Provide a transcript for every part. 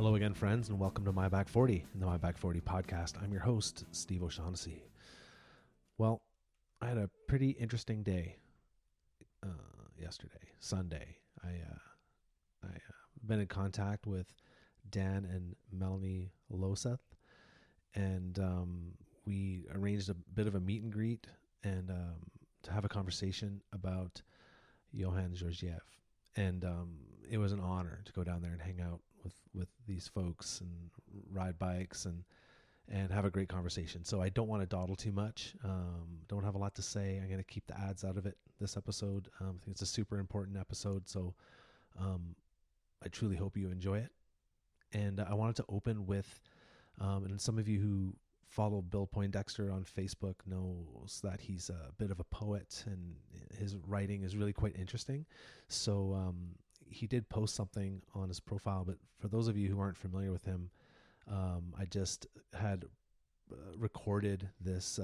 Hello again, friends, and welcome to My Back 40, in the My Back 40 podcast. I'm your host, Steve O'Shaughnessy. Well, I had a pretty interesting day yesterday, Sunday. I been in contact with Dan and Melanie Loseth, and we arranged a bit of a meet and greet and to have a conversation about Iohan Georgiev. And it was an honor to go down there and hang out with these folks and ride bikes and have a great conversation. So I don't want to dawdle too much. Don't have a lot to say. I'm going to keep the ads out of it this episode. I think it's a super important episode. So I truly hope you enjoy it. And I wanted to open with, and some of you who follow Bill Poindexter on Facebook knows that he's a bit of a poet and his writing is really quite interesting. So he did post something on his profile, but for those of you who aren't familiar with him, I just had recorded this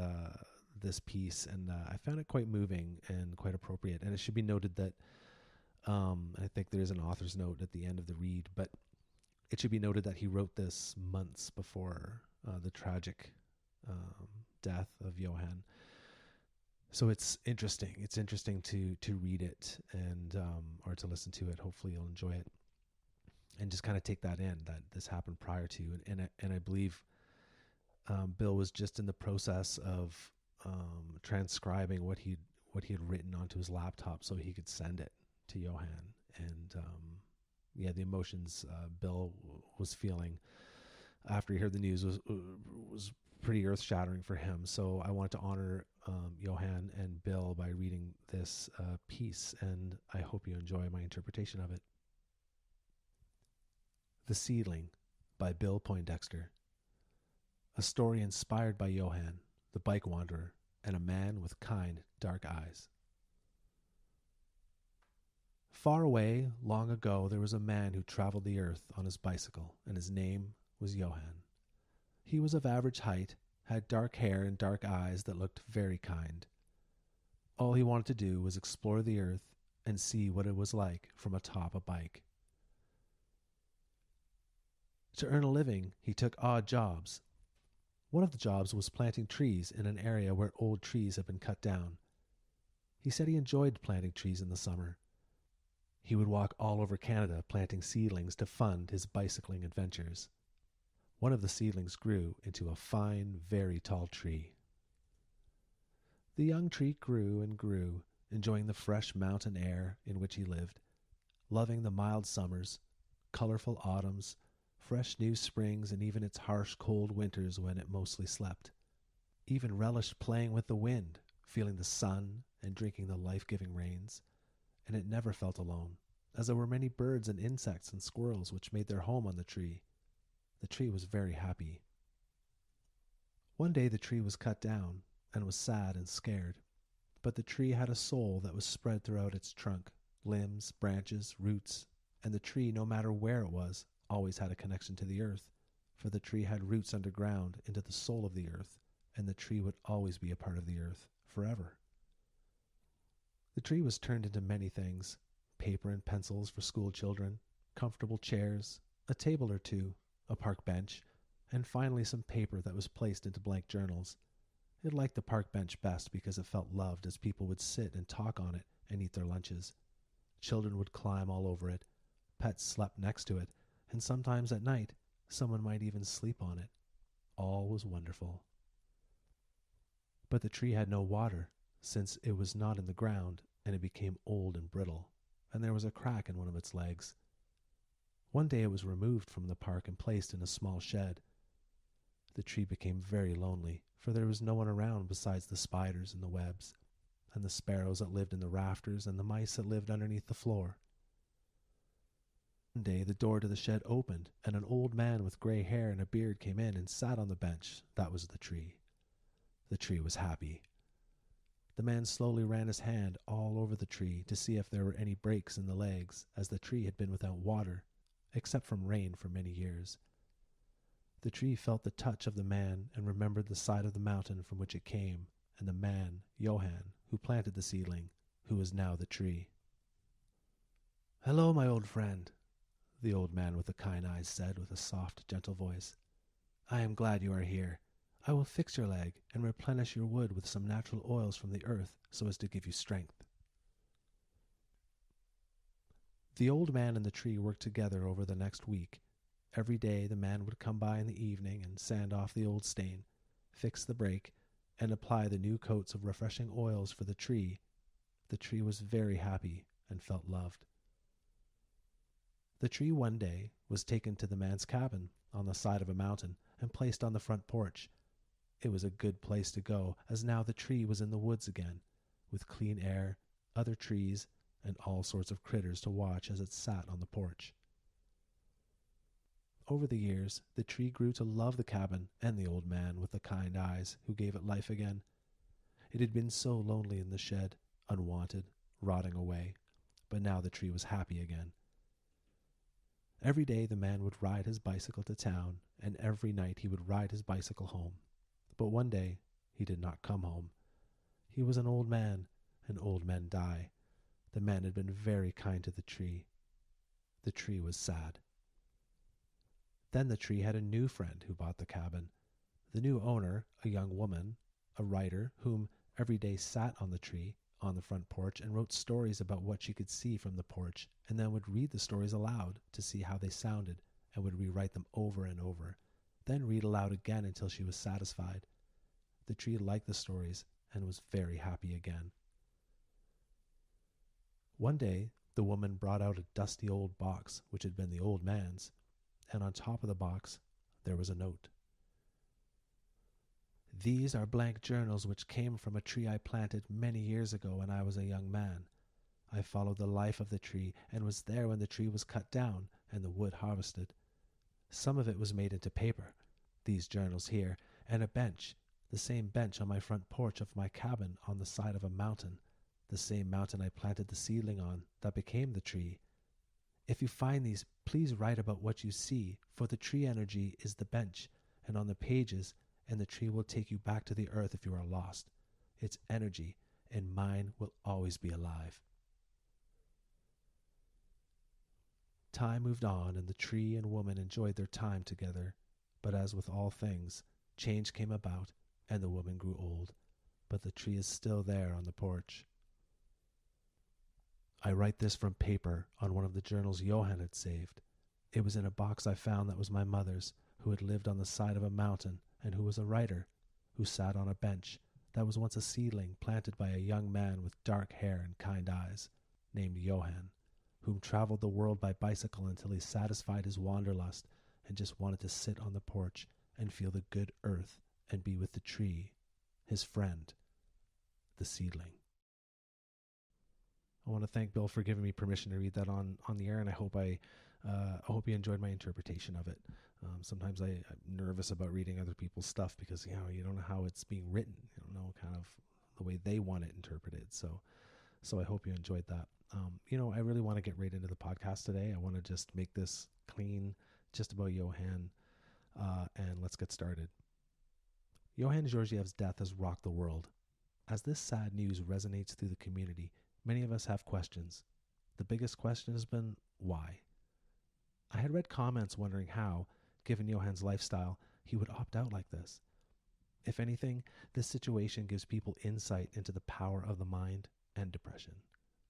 piece, and I found it quite moving and quite appropriate. And it should be noted that I think there is an author's note at the end of the read, but it should be noted that he wrote this months before the tragic death of Iohan. So it's interesting. It's interesting to read it and or to listen to it. Hopefully you'll enjoy it and just kind of take that in, that this happened prior to. And I believe Bill was just in the process of transcribing what he had written onto his laptop so he could send it to Iohan. And the emotions Bill was feeling after he heard the news was pretty earth-shattering for him. So I wanted to honor Iohan and Bill by reading this piece, and I hope you enjoy my interpretation of it. The Seedling by Bill Poindexter. A story inspired by Iohan, the bike wanderer, and a man with kind, dark eyes. Far away, long ago, there was a man who traveled the earth on his bicycle, and his name was Iohan. He was of average height, had dark hair and dark eyes that looked very kind. All he wanted to do was explore the earth and see what it was like from atop a bike. To earn a living, he took odd jobs. One of the jobs was planting trees in an area where old trees had been cut down. He said he enjoyed planting trees in the summer. He would walk all over Canada planting seedlings to fund his bicycling adventures. One of the seedlings grew into a fine, very tall tree. The young tree grew and grew, enjoying the fresh mountain air in which he lived, loving the mild summers, colorful autumns, fresh new springs, and even its harsh, cold winters when it mostly slept. Even relished playing with the wind, feeling the sun and drinking the life-giving rains. And it never felt alone, as there were many birds and insects and squirrels which made their home on the tree. The tree was very happy. One day the tree was cut down and was sad and scared, but the tree had a soul that was spread throughout its trunk, limbs, branches, roots, and the tree, no matter where it was, always had a connection to the earth, for the tree had roots underground into the soul of the earth, and the tree would always be a part of the earth, forever. The tree was turned into many things: paper and pencils for school children, comfortable chairs, a table or two, a park bench, and finally some paper that was placed into blank journals. It liked the park bench best because it felt loved, as people would sit and talk on it and eat their lunches. Children would climb all over it, pets slept next to it, and sometimes at night someone might even sleep on it. All was wonderful. But the tree had no water, since it was not in the ground, and it became old and brittle, and there was a crack in one of its legs. One day it was removed from the park and placed in a small shed. The tree became very lonely, for there was no one around besides the spiders and the webs, and the sparrows that lived in the rafters, and the mice that lived underneath the floor. One day the door to the shed opened, and an old man with gray hair and a beard came in and sat on the bench. That was the tree. The tree was happy. The man slowly ran his hand all over the tree to see if there were any breaks in the legs, as the tree had been without water, except from rain for many years. The tree felt the touch of the man and remembered the side of the mountain from which it came, and the man, Iohan, who planted the seedling, who was now the tree. "Hello, my old friend," the old man with the kind eyes said with a soft, gentle voice. I am glad you are here. I will fix your leg and replenish your wood with some natural oils from the earth so as to give you strength. The old man and the tree worked together over the next week. Every day the man would come by in the evening and sand off the old stain, fix the break, and apply the new coats of refreshing oils for the tree. The tree was very happy and felt loved. The tree one day was taken to the man's cabin on the side of a mountain and placed on the front porch. It was a good place to go, as now the tree was in the woods again, with clean air, other trees, and all sorts of critters to watch as it sat on the porch. Over the years, the tree grew to love the cabin and the old man with the kind eyes who gave it life again. It had been so lonely in the shed, unwanted, rotting away, but now the tree was happy again. Every day the man would ride his bicycle to town, and every night he would ride his bicycle home. But one day he did not come home. He was an old man, and old men die. The man had been very kind to the tree. The tree was sad. Then the tree had a new friend who bought the cabin. The new owner, a young woman, a writer, whom every day sat on the tree, on the front porch, and wrote stories about what she could see from the porch, and then would read the stories aloud to see how they sounded, and would rewrite them over and over, then read aloud again until she was satisfied. The tree liked the stories and was very happy again. One day, the woman brought out a dusty old box, which had been the old man's, and on top of the box there was a note. These are blank journals which came from a tree I planted many years ago when I was a young man. I followed the life of the tree and was there when the tree was cut down and the wood harvested. Some of it was made into paper, these journals here, and a bench, the same bench on my front porch of my cabin on the side of a mountain, the same mountain I planted the seedling on that became the tree. If you find these, please write about what you see, for the tree energy is the bench, and on the pages, and the tree will take you back to the earth if you are lost. Its energy and mine will always be alive. Time moved on, and the tree and woman enjoyed their time together. But as with all things, change came about, and the woman grew old. But the tree is still there on the porch. I write this from paper on one of the journals Iohan had saved. It was in a box I found that was my mother's, who had lived on the side of a mountain, and who was a writer, who sat on a bench that was once a seedling planted by a young man with dark hair and kind eyes, named Iohan, whom traveled the world by bicycle until he satisfied his wanderlust and just wanted to sit on the porch and feel the good earth and be with the tree, his friend, the seedling. I want to thank Bill for giving me permission to read that on the air, and I hope you enjoyed my interpretation of it. Sometimes I'm nervous about reading other people's stuff because you don't know how it's being written. You don't know kind of the way they want it interpreted. So I hope you enjoyed that. I really want to get right into the podcast today. I want to just make this clean, just about Iohan, and let's get started. Iohan Georgiev's death has rocked the world. As this sad news resonates through the community, many of us have questions. The biggest question has been, why? I had read comments wondering how, given Iohan's lifestyle, he would opt out like this. If anything, this situation gives people insight into the power of the mind and depression.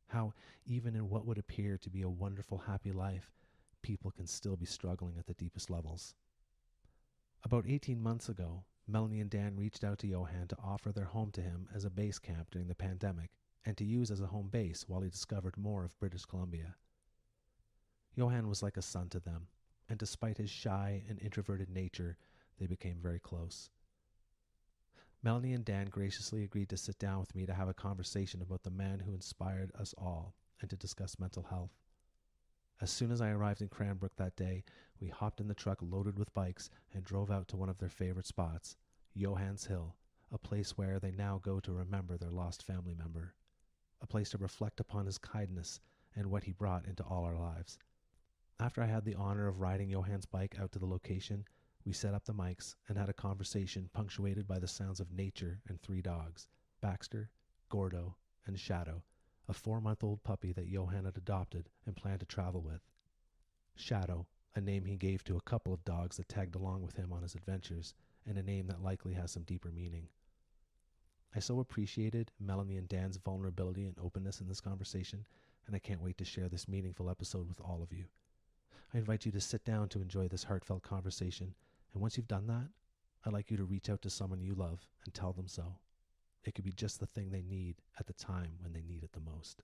How, even in what would appear to be a wonderful, happy life, people can still be struggling at the deepest levels. About 18 months ago, Melanie and Dan reached out to Iohan to offer their home to him as a base camp during the pandemic and to use as a home base while he discovered more of British Columbia. Iohan was like a son to them, and despite his shy and introverted nature, they became very close. Melanie and Dan graciously agreed to sit down with me to have a conversation about the man who inspired us all and to discuss mental health. As soon as I arrived in Cranbrook that day, we hopped in the truck loaded with bikes and drove out to one of their favorite spots, Iohan's Hill, a place where they now go to remember their lost family member, a place to reflect upon his kindness and what he brought into all our lives. After I had the honor of riding Iohan's bike out to the location, we set up the mics and had a conversation punctuated by the sounds of nature and 3 dogs, Baxter, Gordo, and Shadow, a 4-month-old puppy that Iohan had adopted and planned to travel with. Shadow, a name he gave to a couple of dogs that tagged along with him on his adventures, and a name that likely has some deeper meaning. I so appreciated Melanie and Dan's vulnerability and openness in this conversation, and I can't wait to share this meaningful episode with all of you. I invite you to sit down to enjoy this heartfelt conversation, and once you've done that, I'd like you to reach out to someone you love and tell them so. It could be just the thing they need at the time when they need it the most.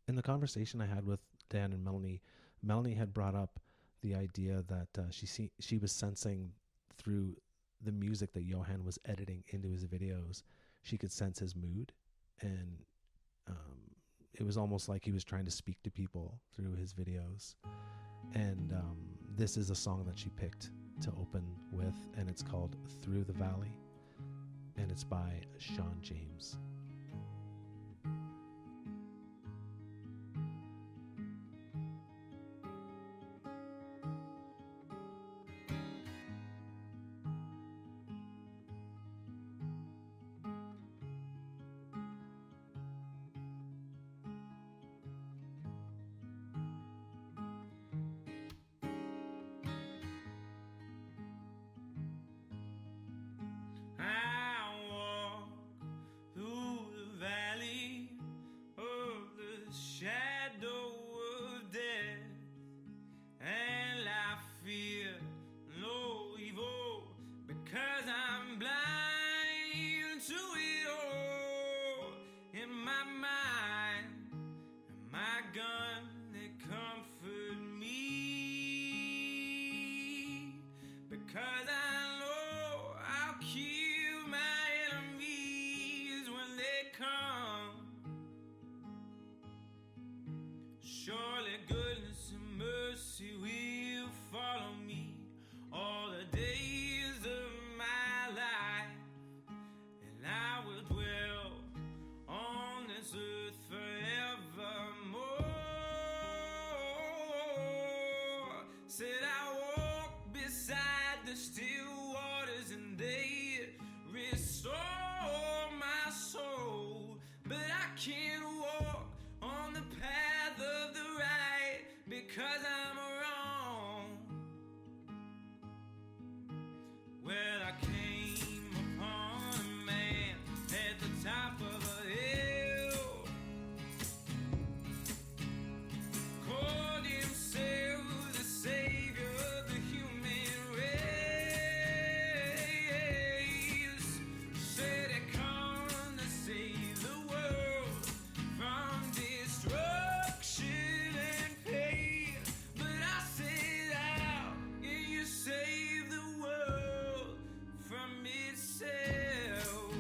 In the conversation I had with Dan and Melanie, Melanie had brought up the idea that she was sensing through the music that Iohan was editing into his videos, she could sense his mood, and it was almost like he was trying to speak to people through his videos. And this is a song that she picked to open with, and it's called Through the Valley, and it's by Sean James. Surely goodness and mercy will follow me all the days of my life, and I will dwell on this earth forevermore. Said I walk beside the still waters and they restore my soul, but I can't walk on the path of the right because I'm wrong. Well, I came upon a man at the top of a hill, called himself the savior of the human race. Said he come to save the world from destruction and pain, but I said, how can you save the world from itself?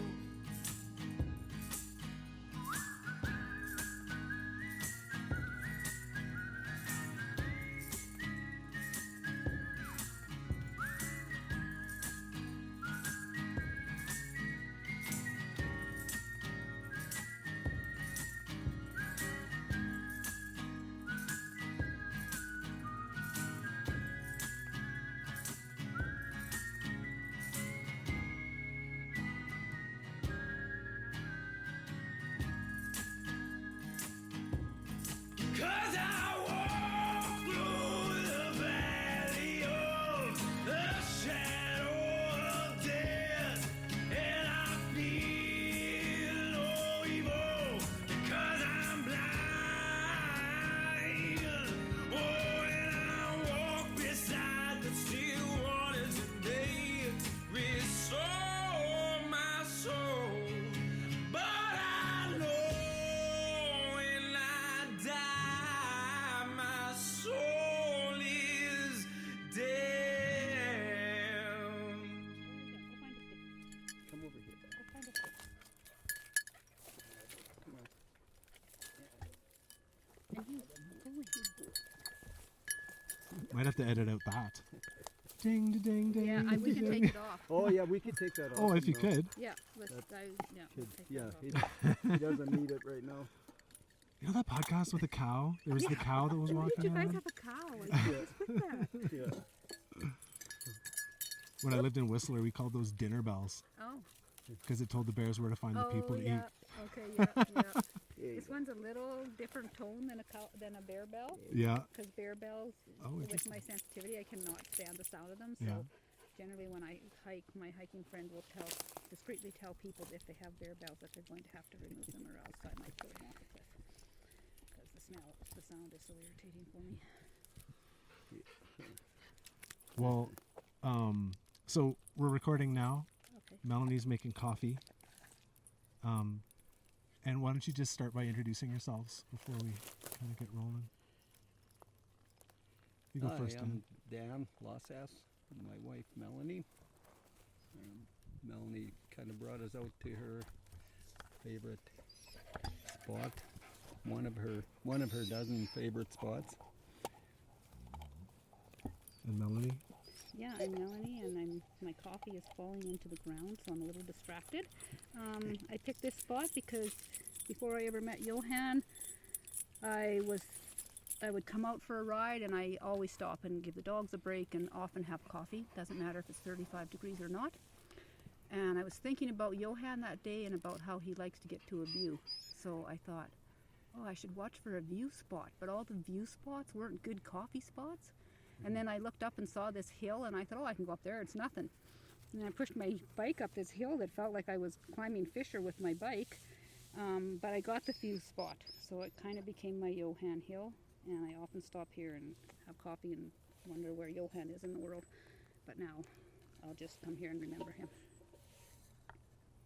Cause I walk through the valley of the shadow of death, and I feel no evil because I'm blind. Oh, and I walk beside the still waters and they restore my soul. But I know when I die, my soul is damned. Come over here, bud. Come on. Might have to edit out that. Ding, ding, ding. Yeah, we can take it off. Oh yeah, we could take that off. Oh, if you know. could. Yeah, let's, yeah, we'll take Yeah, that he, off. he doesn't need it right now. You know that podcast with the cow? There was the cow that was Why did walking you guys around? have a cow? I just put that. Yeah. When I lived in Whistler, we called those dinner bells Oh. because it told the bears where to find the people to yeah. eat. Okay, yeah, yeah. There you This go. one's a little different tone than a bear bell. Yeah. Because bear bells, Oh, with interesting. my sensitivity, I cannot stand the sound of them. So Yeah. generally, when I hike, my hiking friend will discreetly tell people if they have bear bells that they're going to have to remove them, or else I might put them off a cliff. Because the sound is so irritating for me. Well, so we're recording now. Okay. Melanie's making coffee. And why don't you just start by introducing yourselves before we kind of get rolling? You go Hi, first, Dan. I'm Dan Lossass, and my wife Melanie. Melanie kind of brought us out to her favorite spot, one of her dozen favorite spots. And Melanie? Yeah, I'm Melanie, and my coffee is falling into the ground, so I'm a little distracted. I picked this spot because before I ever met Iohan, I would come out for a ride, and I always stop and give the dogs a break and often have coffee. Doesn't matter if it's 35 degrees or not. And I was thinking about Iohan that day and about how he likes to get to a view. So I thought, oh, I should watch for a view spot. But all the view spots weren't good coffee spots. And then I looked up and saw this hill, and I thought, oh, I can go up there. It's nothing. And I pushed my bike up this hill that felt like I was climbing Fisher with my bike. But I got the view spot, so it kind of became my Iohan hill. And I often stop here and have coffee and wonder where Iohan is in the world. But now I'll just come here and remember him.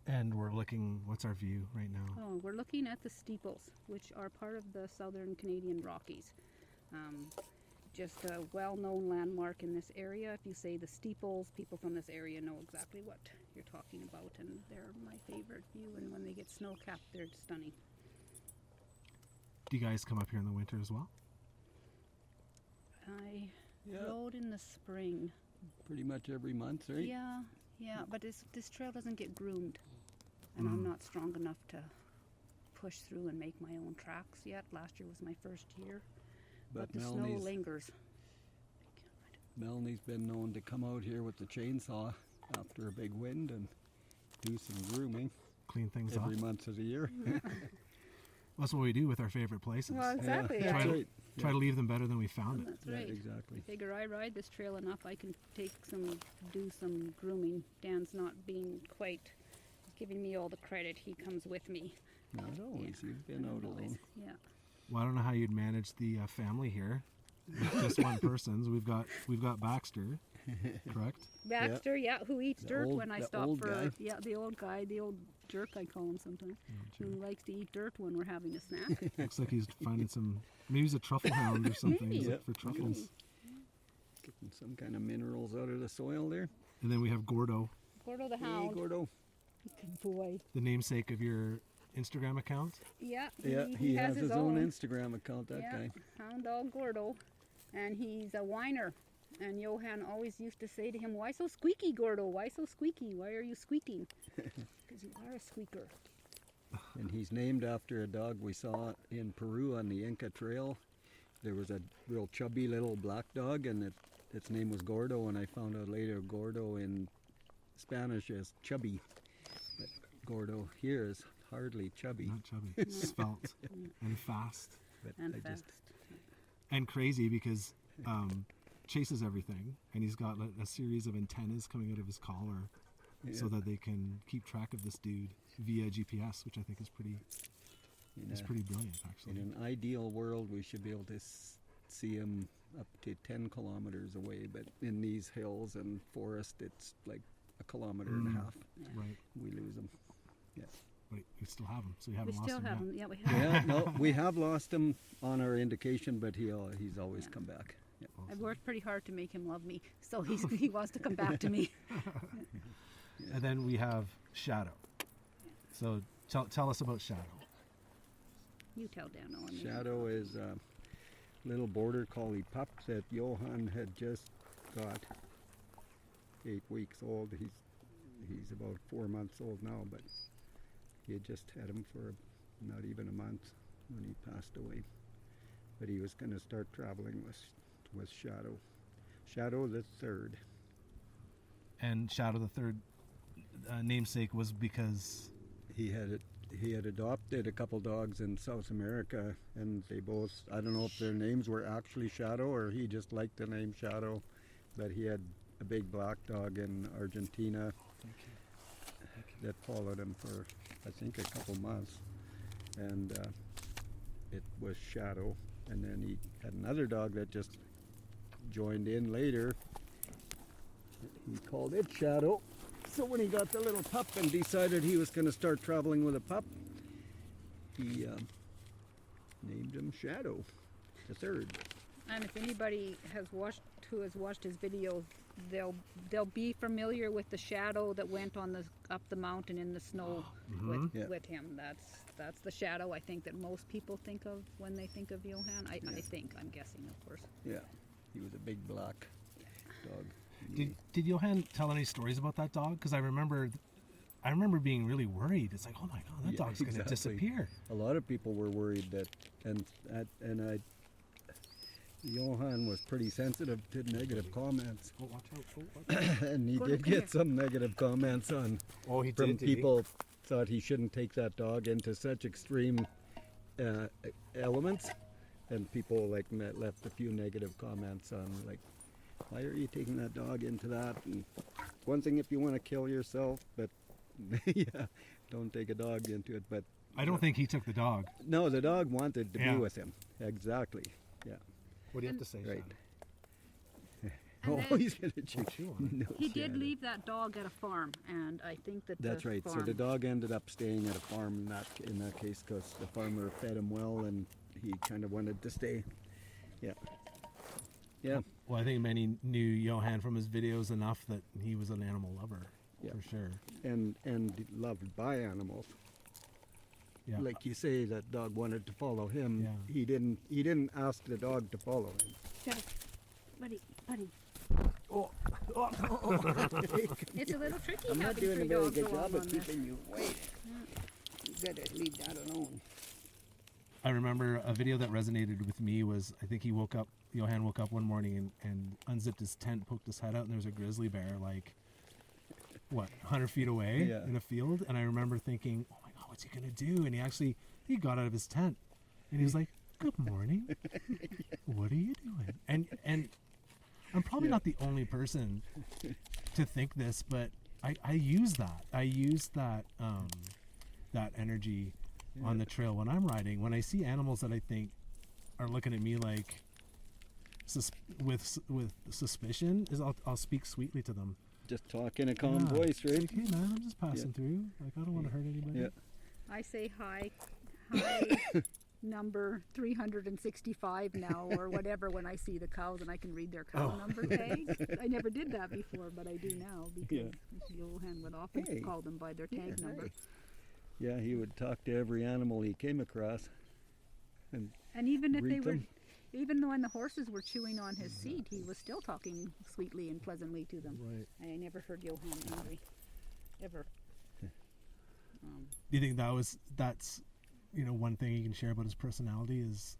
And we're looking, what's our view right now? Oh, we're looking at the steeples, which are part of the southern Canadian Rockies. Just a well-known landmark in this area. If you say the steeples, people from this area know exactly what you're talking about, and they're my favorite view. And when they get snow-capped, they're stunning. Do you guys come up here in the winter as well? I Yeah, rode in the spring. pretty much every month, right? Yeah, but this trail doesn't get groomed, and I'm not strong enough to push through and make my own tracks yet. Last year was my first year, but the snow lingers. Melanie's been known to come out here with the chainsaw after a big wind and do some grooming Clean things every up. month of the year. That's what we do with our favorite places. Well, exactly. Yeah, Try that's to- right. Try to leave them better than we found it. That's Yeah, right. exactly. Figure I ride this trail enough, I can do some grooming. Dan's not being quite giving me all the credit. He comes with me. Not always. You've been Not out always. alone. Yeah. Well, I don't know how you'd manage the family here with just one person's. We've got Baxter, correct? Baxter, yeah, who eats The dirt old- when I the stop old for guy. yeah, the old guy, the old jerk I call him sometimes, who likes to eat dirt when we're having a snack. Looks like he's finding some. Maybe he's a truffle hound or something. He's Maybe. like for truffles. Getting some kind of minerals out of the soil there. And then we have Gordo, Gordo the Hey, hound. Gordo. Good boy. the namesake of your Instagram account. Yeah, Yeah, he has his own Instagram account, that yeah, guy. hound dog Gordo, and he's a whiner. And Iohan always used to say to him, "Why so squeaky, Gordo? Why so squeaky? Why are you squeaking?" Because you are a squeaker. And he's named after a dog we saw in Peru on the Inca Trail. There was a real chubby little black dog, and its name was Gordo, and I found out later Gordo in Spanish is chubby. But Gordo here is hardly chubby. Not chubby, svelte and fast But And I fast. just and crazy because chases everything, and he's got a series of antennas coming out of his collar, so that they can keep track of this dude via GPS, which I think is pretty brilliant, in actually. an ideal world, we should be able to see him up to 10 kilometers away, but in these hills and forest, it's like a kilometer and a half. Right, We lose him. wait, we still have him, so you We haven't lost still him have yet. him. Yeah, we have. Yeah, no, we have lost him on our indication, but he's always Yeah. come back. Yeah. I've worked pretty hard to make him love me, so he wants to come back to me. And then we have Shadow. So tell us about Shadow. You tell Dan. No, Shadow is a little border collie pup that Iohan had just got. 8 weeks old. He's about 4 months old now, but he had just had him for not even a month when he passed away. But he was going to start traveling with Shadow. Shadow the third. And Shadow the third namesake was because He had he had adopted a couple dogs in South America, and they both, I don't know if their names were actually Shadow or he just liked the name Shadow, but he had a big black dog in Argentina that followed him for, I think, a couple months, and it was Shadow. And then he had another dog that just joined in later. He called it Shadow. So when he got the little pup and decided he was going to start traveling with a pup, he named him Shadow, the third. And if anybody who has watched his videos, they'll be familiar with the shadow that went on up the mountain in the snow with him. That's the Shadow I think that most people think of when they think of Iohan. I think, I'm guessing, of course. Yeah, he was a big black dog. Did Iohan tell any stories about that dog? Because I remember being really worried. It's like, oh my God, that dog's going to disappear. A lot of people were worried that, Iohan was pretty sensitive to negative comments. Oh, watch out! Oh, watch out. And he did get some negative comments from people thought he shouldn't take that dog into such extreme elements, and people left a few negative comments on why are you taking that dog into that? And one thing if you want to kill yourself, but yeah, don't take a dog into it. But I don't think he took the dog. no, the dog wanted to be with him. Exactly. Yeah. What do you have to say, Right. And Oh, then he's gonna chew you on. No, he did Shadow. leave that dog at a farm, and I think that That's the right. farm, So the dog ended up staying at a farm in that case because the farmer fed him well, and he kind of wanted to stay. Yeah. Yeah. Well, I think many knew Iohan from his videos enough that he was an animal lover, Yeah. for sure. And loved by animals. Yeah. Like you say, that dog wanted to follow him. Yeah. He didn't ask the dog to follow him. Shadow, buddy. Oh. It's a little tricky I'm not having doing a three very dogs good along job on of this. keeping you away. You gotta leave that alone. I remember a video that resonated with me was, I think Iohan woke up one morning and unzipped his tent, poked his head out, and there was a grizzly bear 100 feet away Yeah. in a field. And I remember thinking, oh my God, what's he going to do? And he got out of his tent and he was like, good morning. What are you doing? And I'm probably not the only person to think this, but I use that. I use that energy on the trail when I'm riding. When I see animals that I think are looking at me with suspicion, I'll speak sweetly to them. Just talk in a calm voice, right? Like, hey man, I'm just passing through. I don't want to hurt anybody. Yeah. I say hi number 365 now or whatever when I see the cows and I can read their cow number tags. I never did that before, but I do now because Iohan would often call them by their tag number. Hi. Yeah, he would talk to every animal he came across. And even if they greet were, them. even when the horses were chewing on his seat, he was still talking sweetly and pleasantly to them. Right. I never heard Iohan angry, ever. Do you think that's one thing you can share about his personality is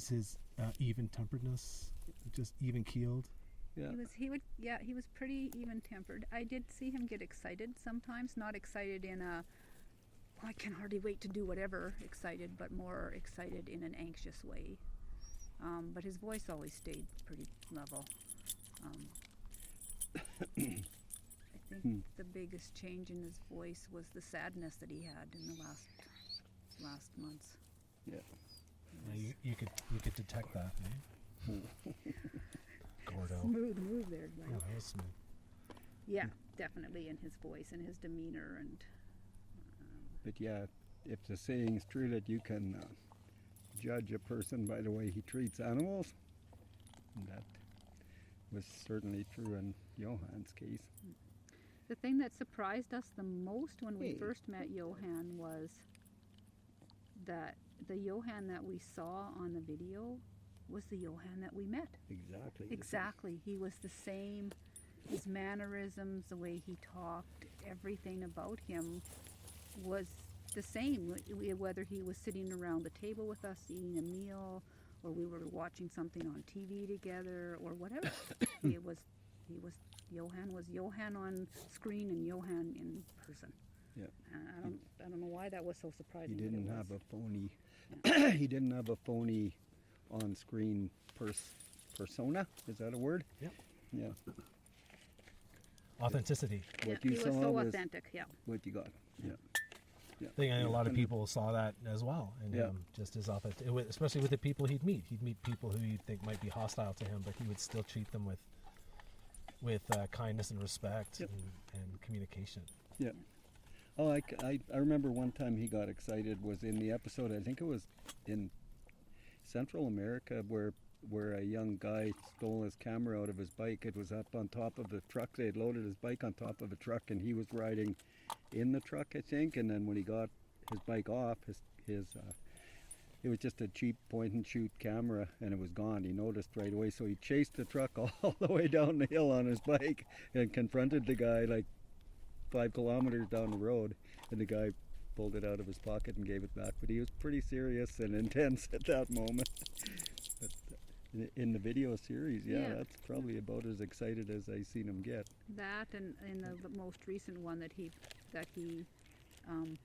his even temperedness, just even keeled? Yeah. He was pretty even tempered. I did see him get excited sometimes, not excited in a I can hardly wait to do whatever excited, but more excited in an anxious way. But his voice always stayed pretty level. I think the biggest change in his voice was the sadness that he had in the last months. Yeah. You could detect that, eh? Gordo. Smooth move there, Glenn. Oh, that was smooth. Yeah, definitely in his voice and his demeanor and. But yeah, if the saying's true that you can judge a person by the way he treats animals, that was certainly true in Iohan's case. The thing that surprised us the most when we first met Iohan was that the Iohan that we saw on the video was the Iohan that we met. Exactly. Exactly. He was the same. His mannerisms, the way he talked, everything about him was the same. Whether he was sitting around the table with us eating a meal, or we were watching something on TV together, or whatever. Iohan was Iohan on screen and Iohan in person. Yeah. I don't know why that was so He surprising. but it didn't was. have a phony. He didn't have a phony on-screen persona. Is that a word? Yep. Yeah. Authenticity. What Yeah, you he saw was so was authentic. Yeah. what you got. Yeah. Yeah. I think a lot of And- people saw that as well, and Yeah. just as authentic, especially with the people he'd meet. He'd meet people who you'd think might be hostile to him, but he would still treat them with kindness and respect Yep. and communication. Yeah. Oh, I remember one time he got excited was in the episode, I think it was in Central America, where a young guy stole his camera out of his bike. It was up on top of the truck. They had loaded his bike on top of a truck, and he was riding in the truck, I think. And then when he got his bike off, it was just a cheap point and shoot camera, and it was gone. He noticed right away, so he chased the truck all the way down the hill on his bike and confronted the guy like 5 kilometers down the road, and the guy pulled it out of his pocket and gave it back. But he was pretty serious and intense at that moment. But in the video series, yeah, Yeah. that's probably about as excited as I seen him get. That and in the most recent one that he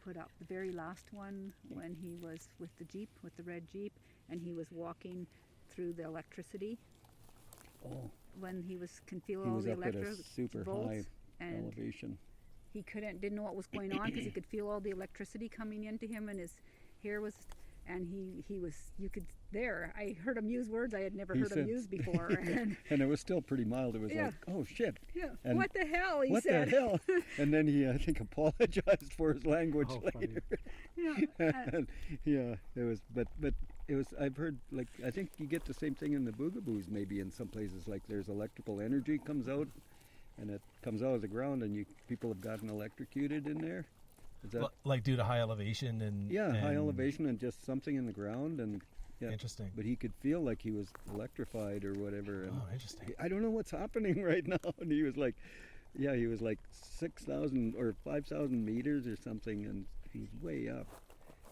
put up, the very last one when he was with the Jeep, with the red Jeep, and he was walking through the electricity Oh, when he can feel he all was the up at a electric super volts, high and elevation. he didn't know what was going on because he could feel all the electricity coming into him, and his hair was, and he was, you could there. I heard him use words I had never He heard him said- use before, and And it was still pretty mild. It was Yeah. like, oh shit, yeah, And what the hell? He what said. the hell? And then he, I think, apologized for his language Oh, funny. later. Yeah, And, yeah, it was, but it was. I've heard, like, I think you get the same thing in the boogaboos. Maybe in some places, like there's electrical energy comes out, and it comes out of the ground, and people have gotten electrocuted in there. Is that Like due to high elevation and high and- elevation and just something in the ground, and yeah. Interesting. But he could feel like he was electrified or whatever. And Oh, interesting. I don't know what's happening right now. And he was like, yeah, he was like 6,000 or 5,000 meters or something, and he's way up.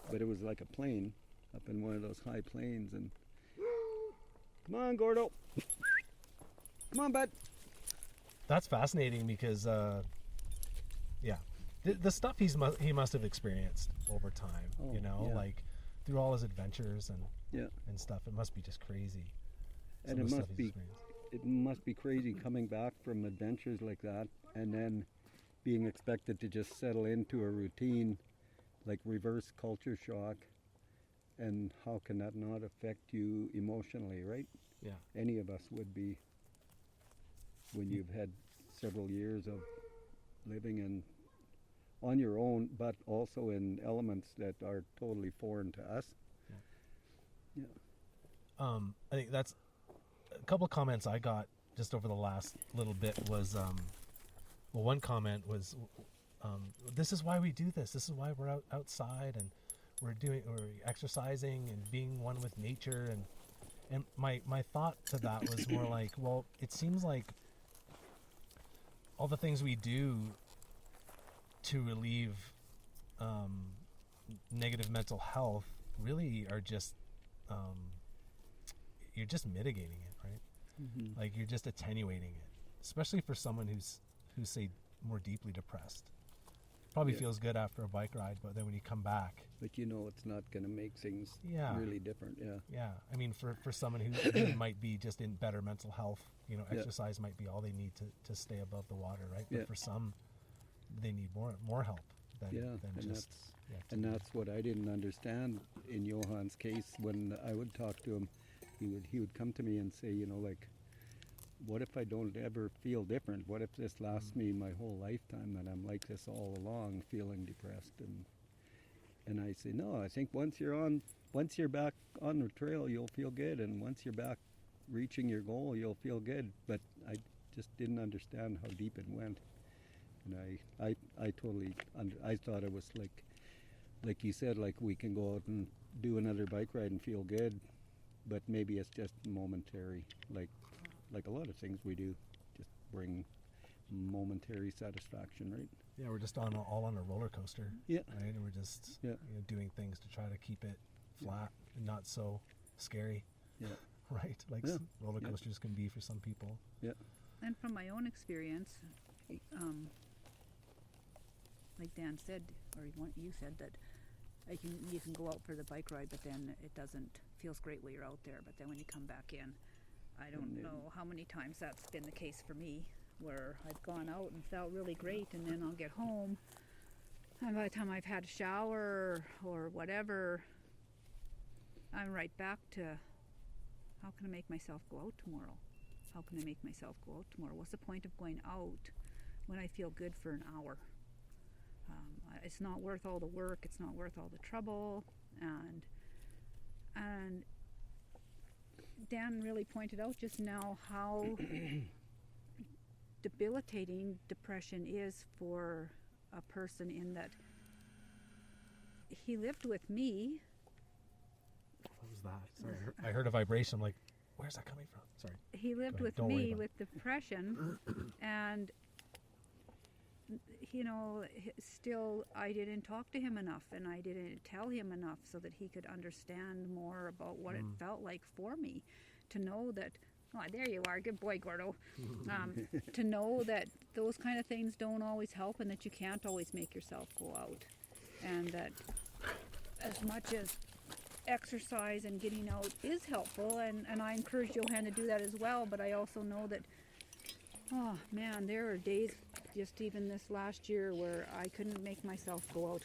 But it was like a plane up in one of those high planes. And come on, Gordo. Come on, bud. That's fascinating because, yeah, the stuff he must have experienced over time. Oh, you know, yeah. like through all his adventures Yeah. and stuff. It must be just crazy. And some of it the must stuff he's be experienced. it must be crazy coming back from adventures like that and then being expected to just settle into a routine, like reverse culture shock. And how can that not affect you emotionally, right? Yeah. Any of us would be when you've had several years of living on your own, but also in elements that are totally foreign to us. I think that's a couple of comments I got just over the last little bit was, well, one comment was, this is why we do this. This is why we're outside and we're exercising and being one with nature. And my thought to that was more like, well, it seems like all the things we do to relieve negative mental health really are just, you're just mitigating it, right? Mm-hmm. Like you're just attenuating it, especially for someone who's say more deeply depressed. Probably Yeah. feels good after a bike ride, but then when you come back, But you know it's not going to make things Yeah. really different. Yeah. yeah, I mean, for someone who might be just in better mental health, you know, Yeah. exercise might be all they need to stay above the water, right? But Yeah. for some, they need more help than Yeah, than and just that's the and activity. that's what I didn't understand in Iohan's case. When I would talk to him, he would come to me and say, you know, like, what if I don't ever feel different? What if this lasts me my whole lifetime, and I'm like this all along, feeling depressed? And I say, no, I think once you're back on the trail, you'll feel good, and once you're back reaching your goal, you'll feel good. But I just didn't understand how deep it went. And I totally I thought it was like you said, like we can go out and do another bike ride and feel good, but maybe it's just momentary, like a lot of things we do, just bring momentary satisfaction, right? Yeah, we're just all on a roller coaster. Yeah. Right, and we're just Yeah. you know, doing things to try to keep it flat and not so scary. Yeah. Right, like Yeah. roller Yeah. coasters can be for some people. Yeah. And from my own experience, like Dan said, or you said that you can go out for the bike ride, but then it doesn't feels great when you're out there, but then when you come back in, I don't know how many times that's been the case for me, where I've gone out and felt really great, and then I'll get home, and by the time I've had a shower or whatever, I'm right back to, how can I make myself go out tomorrow? How can I make myself go out tomorrow? What's the point of going out when I feel good for an hour? It's not worth all the work. It's not worth all the trouble. And Dan really pointed out just now how debilitating depression is for a person, in that he lived with me. What was that? Sorry, I heard a vibration. I'm like, where's that coming from? Sorry. He lived Go ahead. with Don't worry me about with depression, and still I didn't talk to him enough, and I didn't tell him enough so that he could understand more about what it felt like for me, to know that, oh, there you are, good boy, Gordo, to know that those kind of things don't always help, and that you can't always make yourself go out, and that as much as exercise and getting out is helpful, and I encourage Iohan to do that as well, but I also know that, oh man, there are days just even this last year where I couldn't make myself go out,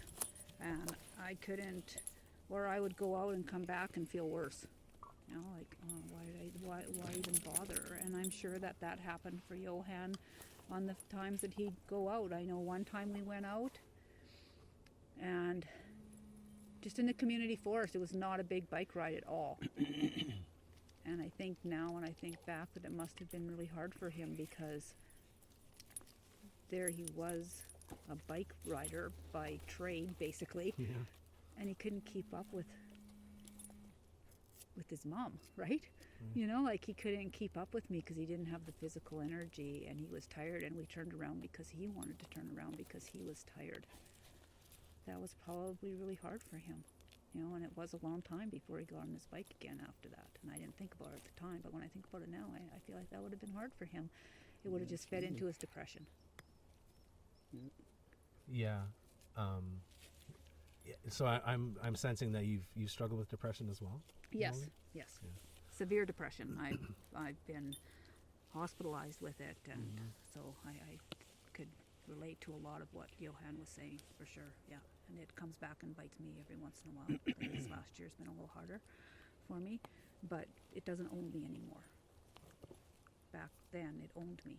and I couldn't, or I would go out and come back and feel worse, you know, like, oh, why even bother? And I'm sure that happened for Iohan on the times that he'd go out. I know one time we went out, and just in the community forest, it was not a big bike ride at all. And I think now, when I think back, that it must have been really hard for him, because there he was, a bike rider by trade, basically, and he couldn't keep up with his mom, right? You know, like, he couldn't keep up with me because he didn't have the physical energy, and he was tired, and we turned around because he wanted to turn around because he was tired. That was probably really hard for him, you know, and it was a long time before he got on his bike again after that, and I didn't think about it at the time, but when I think about it now, I feel like that would have been hard for him. It would have just fed into his depression. Yeah. So I'm sensing that you've struggled with depression as well. Yes, Molly? yes. Yeah. Severe depression. I've been hospitalized with it, and so I could relate to a lot of what Iohan was saying, for sure. Yeah, and it comes back and bites me every once in a while. I think this last year's been a little harder for me, but it doesn't own me anymore. Back then, it owned me.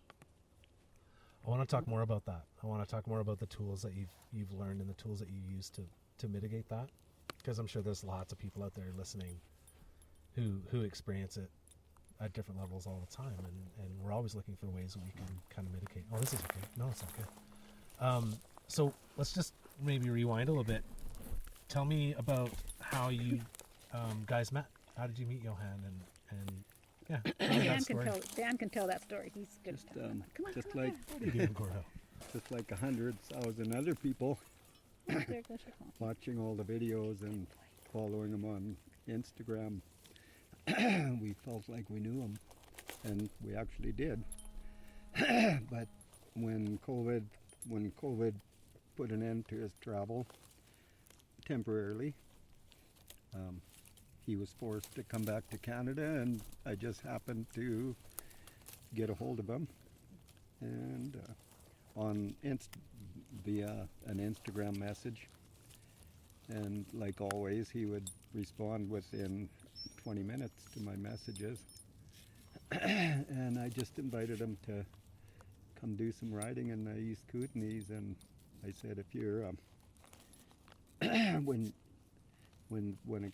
I want to talk more about that. I want to talk more about the tools that you've learned and the tools that you use to mitigate that, because I'm sure there's lots of people out there listening who experience it at different levels all the time, and we're always looking for ways that we can kind of mitigate. Oh, this is okay. No, it's okay. So let's just maybe rewind a little bit. Tell me about how you guys met. How did you meet Iohan? And yeah, Dan can tell that story. He's good Just, at telling that. Come on, just come like on. What are you doing, Gordo? just like 100,000 other people, There goes your phone. watching all the videos and following them on Instagram, we felt like we knew him, and we actually did. But when COVID put an end to his travel temporarily, he was forced to come back to Canada, and I just happened to get a hold of him, and via an Instagram message, and like always, he would respond within 20 minutes to my messages. And I just invited him to come do some riding in the East Kootenays, and I said, if you're when weather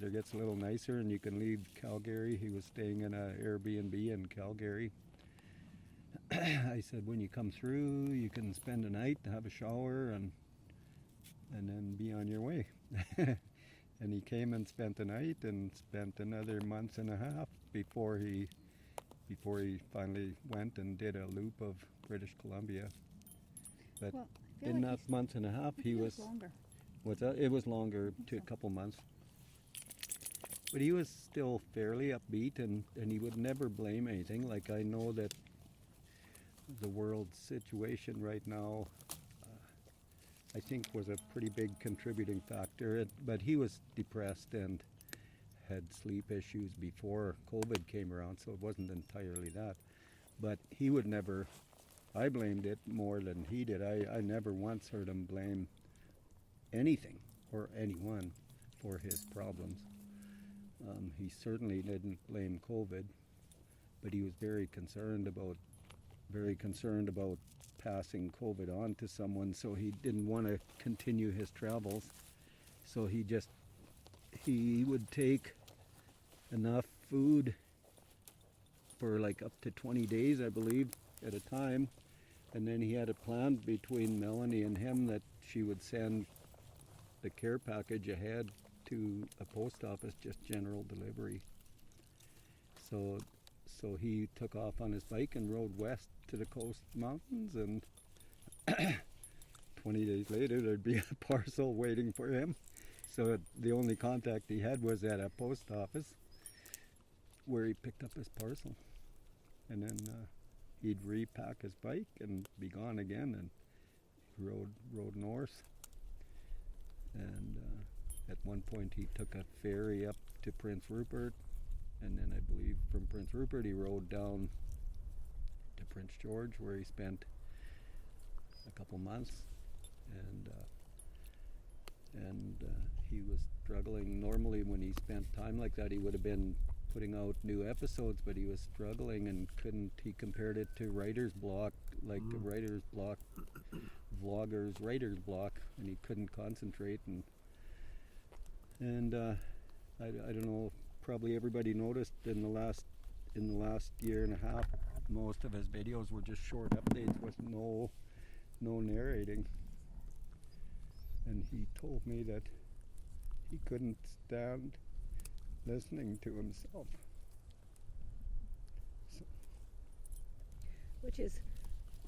gets a little nicer and you can leave Calgary, he was staying in a Airbnb in Calgary. I said, when you come through, you can spend a night, have a shower, and then be on your way. And he came and spent the night, and spent another month and a half before he finally went and did a loop of British Columbia. But Well, I feel in like that month and a half, he was longer. what's that? It was longer, to a so. couple months. But he was still fairly upbeat, and he would never blame anything. Like, I know that the world's situation right now, I think was a pretty big contributing factor. But he was depressed and had sleep issues before COVID came around, so it wasn't entirely that. But he would never, I blamed it more than he did. I never once heard him blame anything or anyone for his problems. He certainly didn't blame COVID, but he was very concerned about passing COVID on to someone, so he didn't want to continue his travels. So he would take enough food for like up to 20 days, I believe, at a time. And then he had a plan between Melanie and him that she would send the care package ahead to a post office, just general delivery. So he took off on his bike and rode west to the coast mountains, and 20 days later there'd be a parcel waiting for him. So the only contact he had was at a post office where he picked up his parcel. And then he'd repack his bike and be gone again, and rode north. And at one point he took a ferry up to Prince Rupert, and then I believe from Prince Rupert he rode down to Prince George, where he spent a couple months. And he was struggling. Normally when he spent time like that, he would have been putting out new episodes, but he was struggling and couldn't. He compared it to writer's block, like a writer's block, vlogger's writer's block, and he couldn't concentrate. And I don't know, probably everybody noticed in the last year and a half, most of his videos were just short updates with no narrating. And he told me that he couldn't stand listening to himself. So. Which is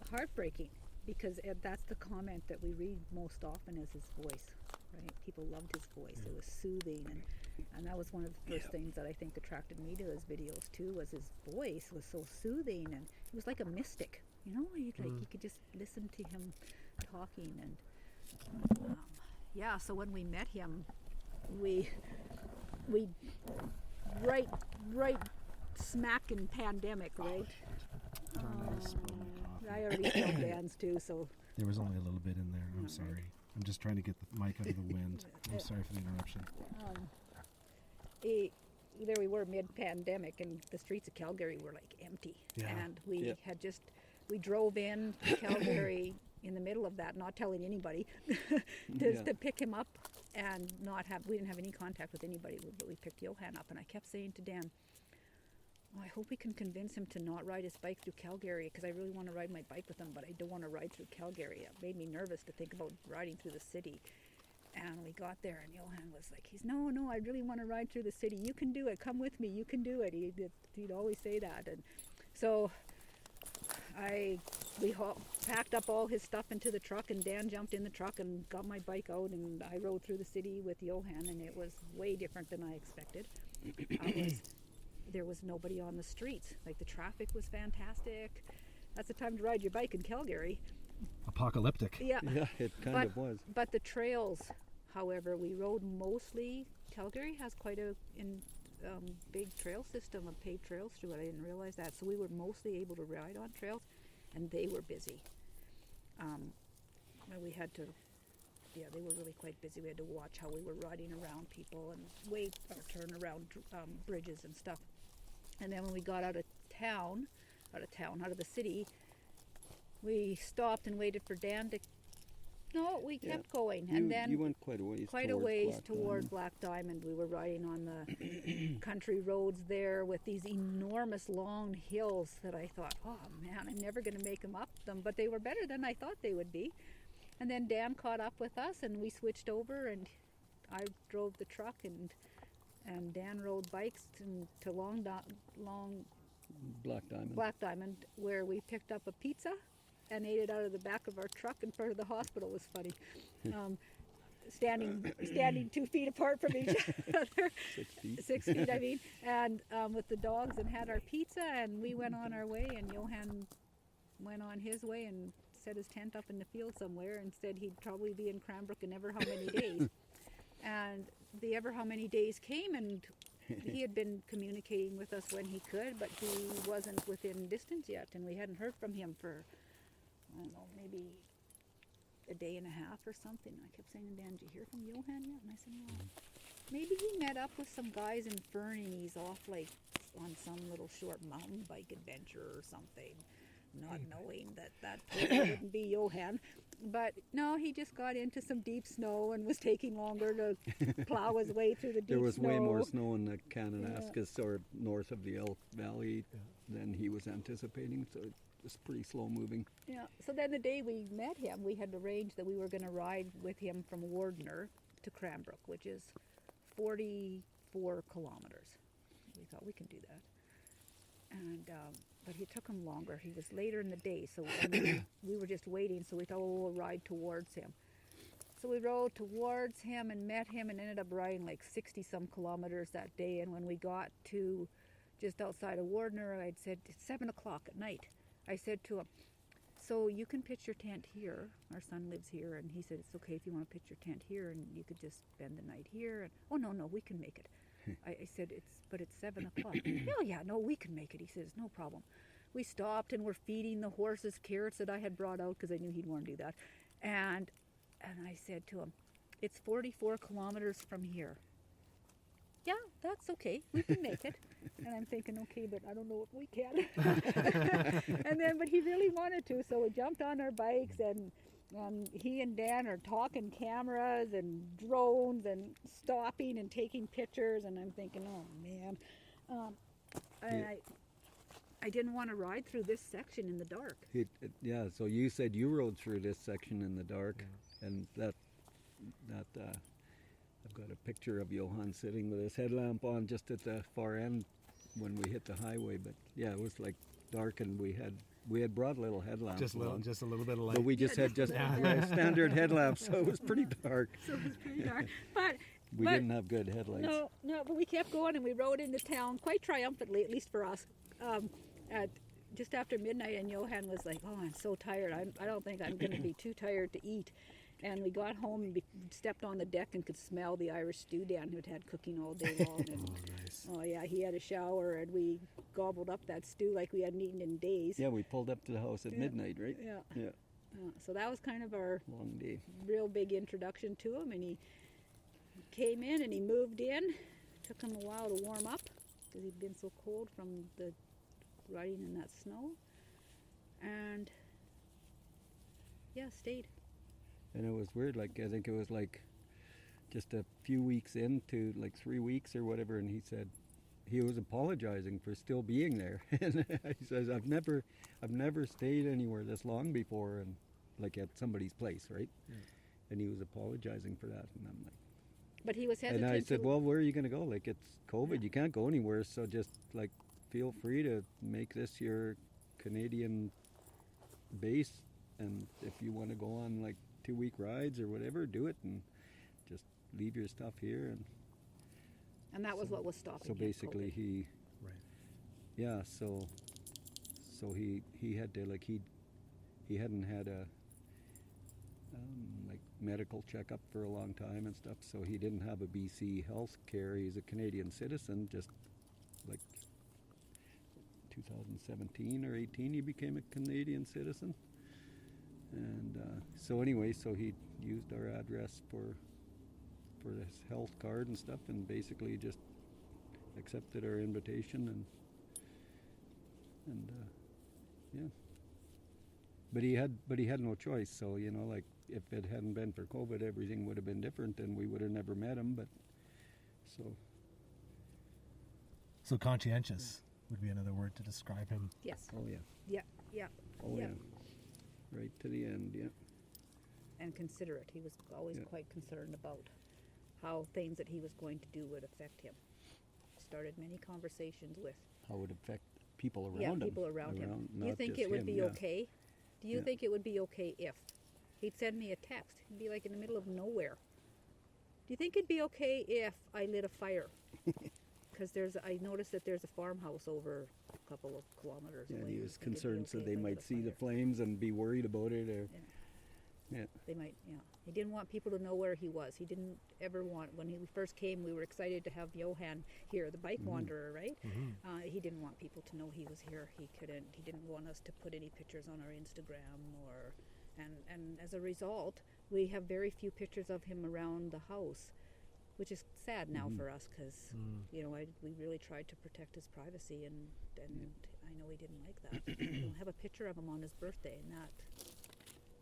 heartbreaking, because that's the comment that we read most often is his voice, right? People loved his voice. It was soothing, and that was one of the first things that I think attracted me to his videos too, was his voice was so soothing, and he was like a mystic, you know? You could just listen to him talking, and so when we met him, we right smack in pandemic, right? I already spilled Dan's too, so There was only a little bit in there. I'm sorry. I'm just trying to get the mic out of the wind. I'm sorry for the interruption. there we were mid-pandemic, and the streets of Calgary were like empty. Yeah. And we we drove in to Calgary in the middle of that, not telling anybody, to pick him up and we didn't have any contact with anybody, but we picked Iohan up, and I kept saying to Dan, I hope we can convince him to not ride his bike through Calgary, because I really want to ride my bike with him, but I don't want to ride through Calgary. It made me nervous to think about riding through the city. And we got there, and Iohan was like, no, I really want to ride through the city. You can do it. Come with me. You can do it. He'd always say that. And so we packed up all his stuff into the truck, and Dan jumped in the truck and got my bike out, and I rode through the city with Iohan, and it was way different than I expected. There was nobody on the streets. Like, the traffic was fantastic. That's the time to ride your bike in Calgary. Apocalyptic. Yeah, it kind of was. But the trails, however, we rode mostly. Calgary has quite a big trail system of paved trails through it. I didn't realize that. So we were mostly able to ride on trails, and they were busy. We had to, they were really quite busy. We had to watch how we were riding around people and wait or turn around bridges and stuff. And then when we got out of the city, we stopped and waited for Dan to. No, we kept going, and then you went quite a ways toward Black Diamond. We were riding on the country roads there with these enormous long hills that I thought, oh man, I'm never going to make them up them, but they were better than I thought they would be. And then Dan caught up with us, and we switched over, and I drove the truck, and Dan rode bikes to long Black Diamond, where we picked up a pizza and ate it out of the back of our truck in front of the hospital. Was funny. Standing 2 feet apart from each other. 6 feet, I mean, and with the dogs, and had our pizza, and we went on our way, and Iohan went on his way, and set his tent up in the field somewhere and said he'd probably be in Cranbrook in ever how many days. And the ever how many days came, and he had been communicating with us when he could, but he wasn't within distance yet, and we hadn't heard from him for, I don't know, maybe a day and a half or something. I kept saying to Dan, did you hear from Iohan yet? And I said, no. Maybe he met up with some guys in Fernie, he's off like on some little short mountain bike adventure or something, not knowing that totally wouldn't be Iohan. But no, he just got into some deep snow and was taking longer to plow his way through the deep snow. There was way more snow in the Kananaskis or north of the Elk Valley than he was anticipating, so it was pretty slow moving. Yeah, so then the day we met him, we had arranged that we were going to ride with him from Wardner to Cranbrook, which is 44 kilometers. We thought we can do that. And but it took him longer. He was later in the day, so we were just waiting, so we thought, oh, we'll ride towards him. So we rode towards him and met him and ended up riding like 60-some kilometers that day. And when we got to just outside of Wardner, I'd said, it's 7 o'clock at night. I said to him, so you can pitch your tent here. Our son lives here, and he said, it's okay if you want to pitch your tent here, and you could just spend the night here. And oh, no, we can make it. I said, but it's 7 o'clock. Oh, yeah, no, we can make it. He says, no problem. We stopped and we're feeding the horses carrots that I had brought out because I knew he'd want to do that. And I said to him, it's 44 kilometers from here. Yeah, that's okay. We can make it. And I'm thinking, okay, but I don't know if we can. But he really wanted to, so we jumped on our bikes, and he and Dan are talking cameras and drones and stopping and taking pictures, and I'm thinking, oh man. I didn't want to ride through this section in the dark. Yeah, so you said you rode through this section in the dark, and that I've got a picture of Iohan sitting with his headlamp on just at the far end when we hit the highway. But yeah, it was like dark, and we had brought little headlamps, Just a little bit of light. but we just had standard headlamps, so it was pretty dark. So it was pretty dark. We didn't have good headlights. No, but we kept going, and we rode into town quite triumphantly, at least for us. At just after midnight, and Iohan was like, oh, I'm so tired. I don't think I'm going to be too tired to eat. And we got home and stepped on the deck and could smell the Irish stew Dan had had cooking all day long. And, Nice. oh yeah, he had a shower, and we gobbled up that stew like we hadn't eaten in days. Yeah, we pulled up to the house at midnight, right? Yeah. Yeah, So that was kind of our long day. real big introduction to him, and he came in and he moved in. Took him a while to warm up because he'd been so cold from the riding in that snow, and yeah, stayed. And it was weird, like I think it was like just a few weeks into, like 3 weeks or whatever, and he said he was apologizing for still being there. And he says, I've never stayed anywhere this long before, and like at somebody's place, right? Yeah. And he was apologizing for that, and I'm like, But he was hesitant. and I said, to, well, where are you going to go? Like, it's COVID, Yeah. you can't go anywhere, so just like feel free to make this your Canadian base, and if you want to go on like 2-week rides or whatever, do it, and just leave your stuff here. and that was what was stopping So him, basically COVID. he, Right. yeah, so he had to, like, he hadn't had a like medical checkup for a long time and stuff, so he didn't have a BC health care. He's a Canadian citizen, just like 2017 or 18 he became a Canadian citizen. And so anyway, so he used our address for his health card and stuff, and basically just accepted our invitation, and yeah. But he had no choice. So like if it hadn't been for COVID, everything would have been different, and we would have never met him. But So conscientious would be another word to describe him. Yes. oh yeah, Yeah. oh Yeah. yeah, right to the end, yeah. And considerate. He was always Yeah. quite concerned about how things that he was going to do would affect him. Started many conversations with How it would affect people around him. people around him. Do you not think just it would him, be yeah. okay? Do you Yeah. think it would be okay if he'd send me a text? He'd be like in the middle of nowhere. Do you think it'd be okay if I lit a fire? Because I noticed that there's a farmhouse over a couple of kilometers Yeah, away. and he we was think it'd be concerned so okay they if I might lit a see the fire. flames and be worried about it. Or, yeah. They might, yeah. He didn't want people to know where he was. He didn't ever want, when he first came, we were excited to have Iohan here, the bike wanderer, right? He didn't want people to know he was here. He didn't want us to put any pictures on our Instagram and as a result, we have very few pictures of him around the house, which is sad now for us because, you know, we really tried to protect his privacy and I know he didn't like that. We don't have a picture of him on his birthday and that,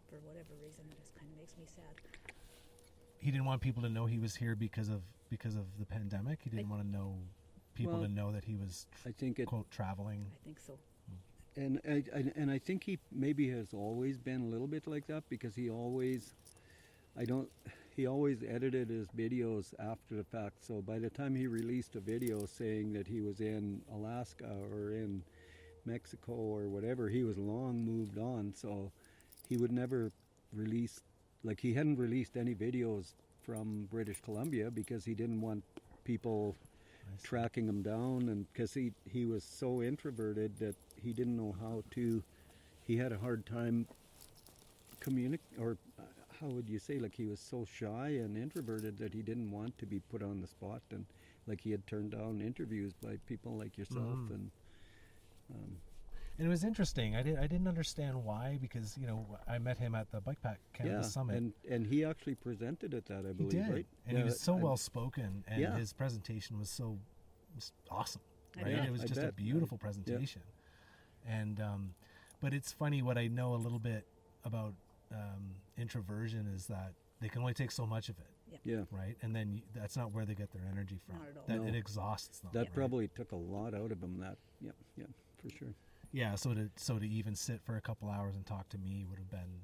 for whatever reason, it just kind of makes me sad. He didn't want people to know he was here because of the pandemic. He didn't want to know people Well, to know that he was I think it, quote traveling. I think so. and I think he maybe has always been a little bit like that because he always edited his videos after the fact. So by the time he released a video saying that he was in Alaska or in Mexico or whatever, he was long moved on. So he would never release, like he hadn't released any videos from British Columbia because he didn't want people tracking him down, and because he was so introverted that he didn't know how to, he had a hard time or how would you say, like he was so shy and introverted that he didn't want to be put on the spot, and like he had turned down interviews by people like yourself. And And it was interesting. I didn't understand why, because you know I met him at the Bike Pack Canada Summit. and he actually presented at that, I He believe, did, right? and he was so well spoken, and Yeah. his presentation was so just awesome. I Right? bet. It was I just a bet. beautiful presentation. And but it's funny, what I know a little bit about introversion is that they can only take so much of it, Yeah, right? And then that's not where they get their energy from. Not at all. That No. it exhausts them. that right? probably took a lot out of him. That, yeah, for sure. Yeah, so to even sit for a couple hours and talk to me would have been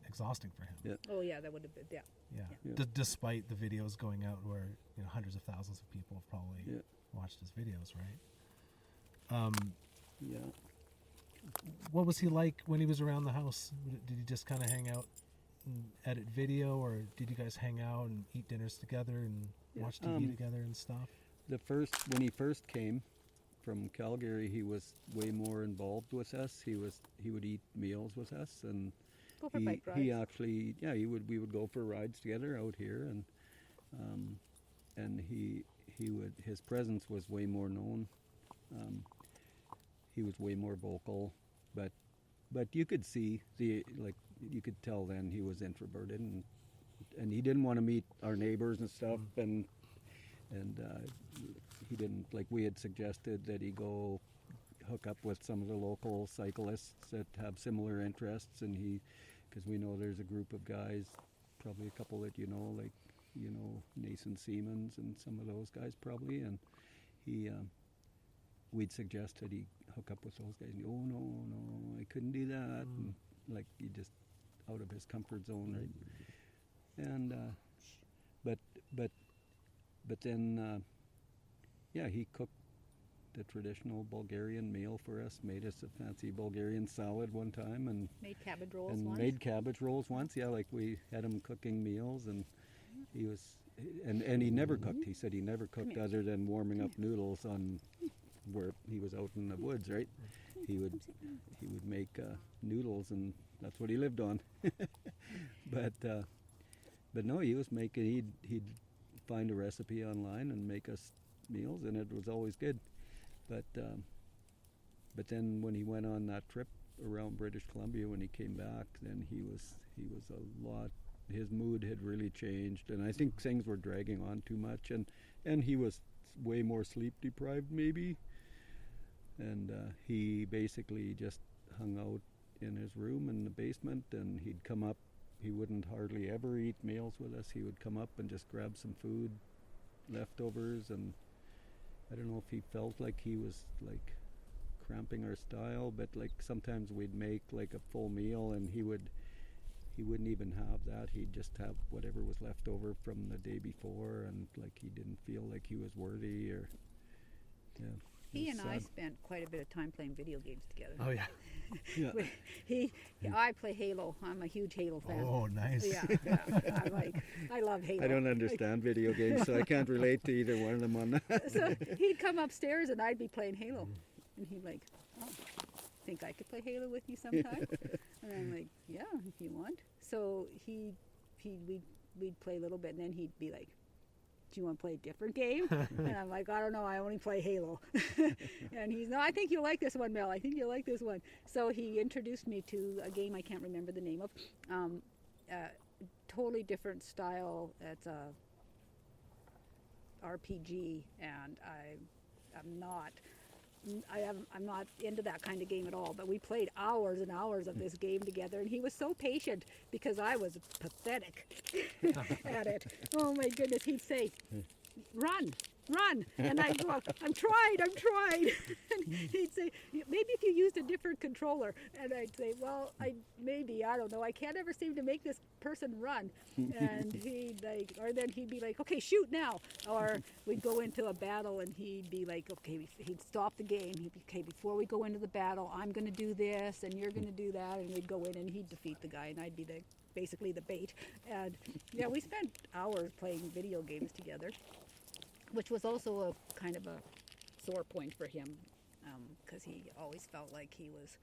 exhausting for him. Yeah. Oh yeah, that would have been, yeah. Yeah. Yeah. Despite the videos going out where hundreds of thousands of people have probably Yeah. watched his videos, right? Yeah. What was he like when he was around the house? Did he just kind of hang out and edit video, or did you guys hang out and eat dinners together and watch TV together and stuff? When he first came from Calgary, he was way more involved with us. He would eat meals with us, and Go for he bike rides. he actually we would go for rides together out here, and his presence was way more known. He was way more vocal, but you could see you could tell then he was introverted, and he didn't want to meet our neighbors and stuff, and he didn't, like we had suggested that he go hook up with some of the local cyclists that have similar interests, and because we know there's a group of guys, probably a couple that like Nathan Siemens and some of those guys probably, and we'd suggest that he hook up with those guys, and oh no, I couldn't do that, and like he just out of his comfort zone, right? And but then he cooked the traditional Bulgarian meal for us, made us a fancy Bulgarian salad one time, and Made cabbage rolls and once. made cabbage rolls once. Yeah, like we had him cooking meals, and he was and he never cooked. He said he never cooked other than warming up noodles on where he was out in the woods, right? He would make noodles, and that's what he lived on. But no, he was making. He'd find a recipe online and make us meals, and it was always good. But then when he went on that trip around British Columbia, when he came back, then he was a lot. His mood had really changed, and I think things were dragging on too much, and he was way more sleep deprived maybe. And he basically just hung out in his room in the basement, and he'd come up. He wouldn't hardly ever eat meals with us. He would come up and just grab some food, leftovers, and I don't know if he felt like he was like cramping our style, but like sometimes we'd make like a full meal, and he wouldn't even have that. He'd just have whatever was left over from the day before, and like he didn't feel like he was worthy, or yeah. He it was and I sad. spent quite a bit of time playing video games together. Oh yeah. Yeah. I play Halo. I'm a huge Halo fan. Oh, nice. Yeah, I love Halo. I don't understand video games, so I can't relate to either one of them on that. So he'd come upstairs and I'd be playing Halo, and he'd like, oh, think I could play Halo with you sometime? And I'm like, yeah, if you want. So we'd play a little bit, and then he'd be like, do you want to play a different game? And I'm like, I don't know, I only play Halo. And he's, no, I think you'll like this one, Mel. I think you'll like this one. So he introduced me to a game I can't remember the name of. Totally different style. It's a RPG, and I'm not into that kind of game at all. But we played hours and hours of this game together, and he was so patient because I was pathetic at it. Oh my goodness, he'd say, "Run, run," and I'd go, I'm trying. And he'd say, maybe if you used a different controller. And I'd say, well, I don't know. I can't ever seem to make this person run. And then he'd be like, okay, shoot now. Or we'd go into a battle, and he'd be like, okay, he'd stop the game. He'd be, okay, before we go into the battle, I'm going to do this, and you're going to do that. And we'd go in, and he'd defeat the guy, and I'd be basically the bait. And yeah, we spent hours playing video games together, which was also a kind of a sore point for him, because he always felt like he was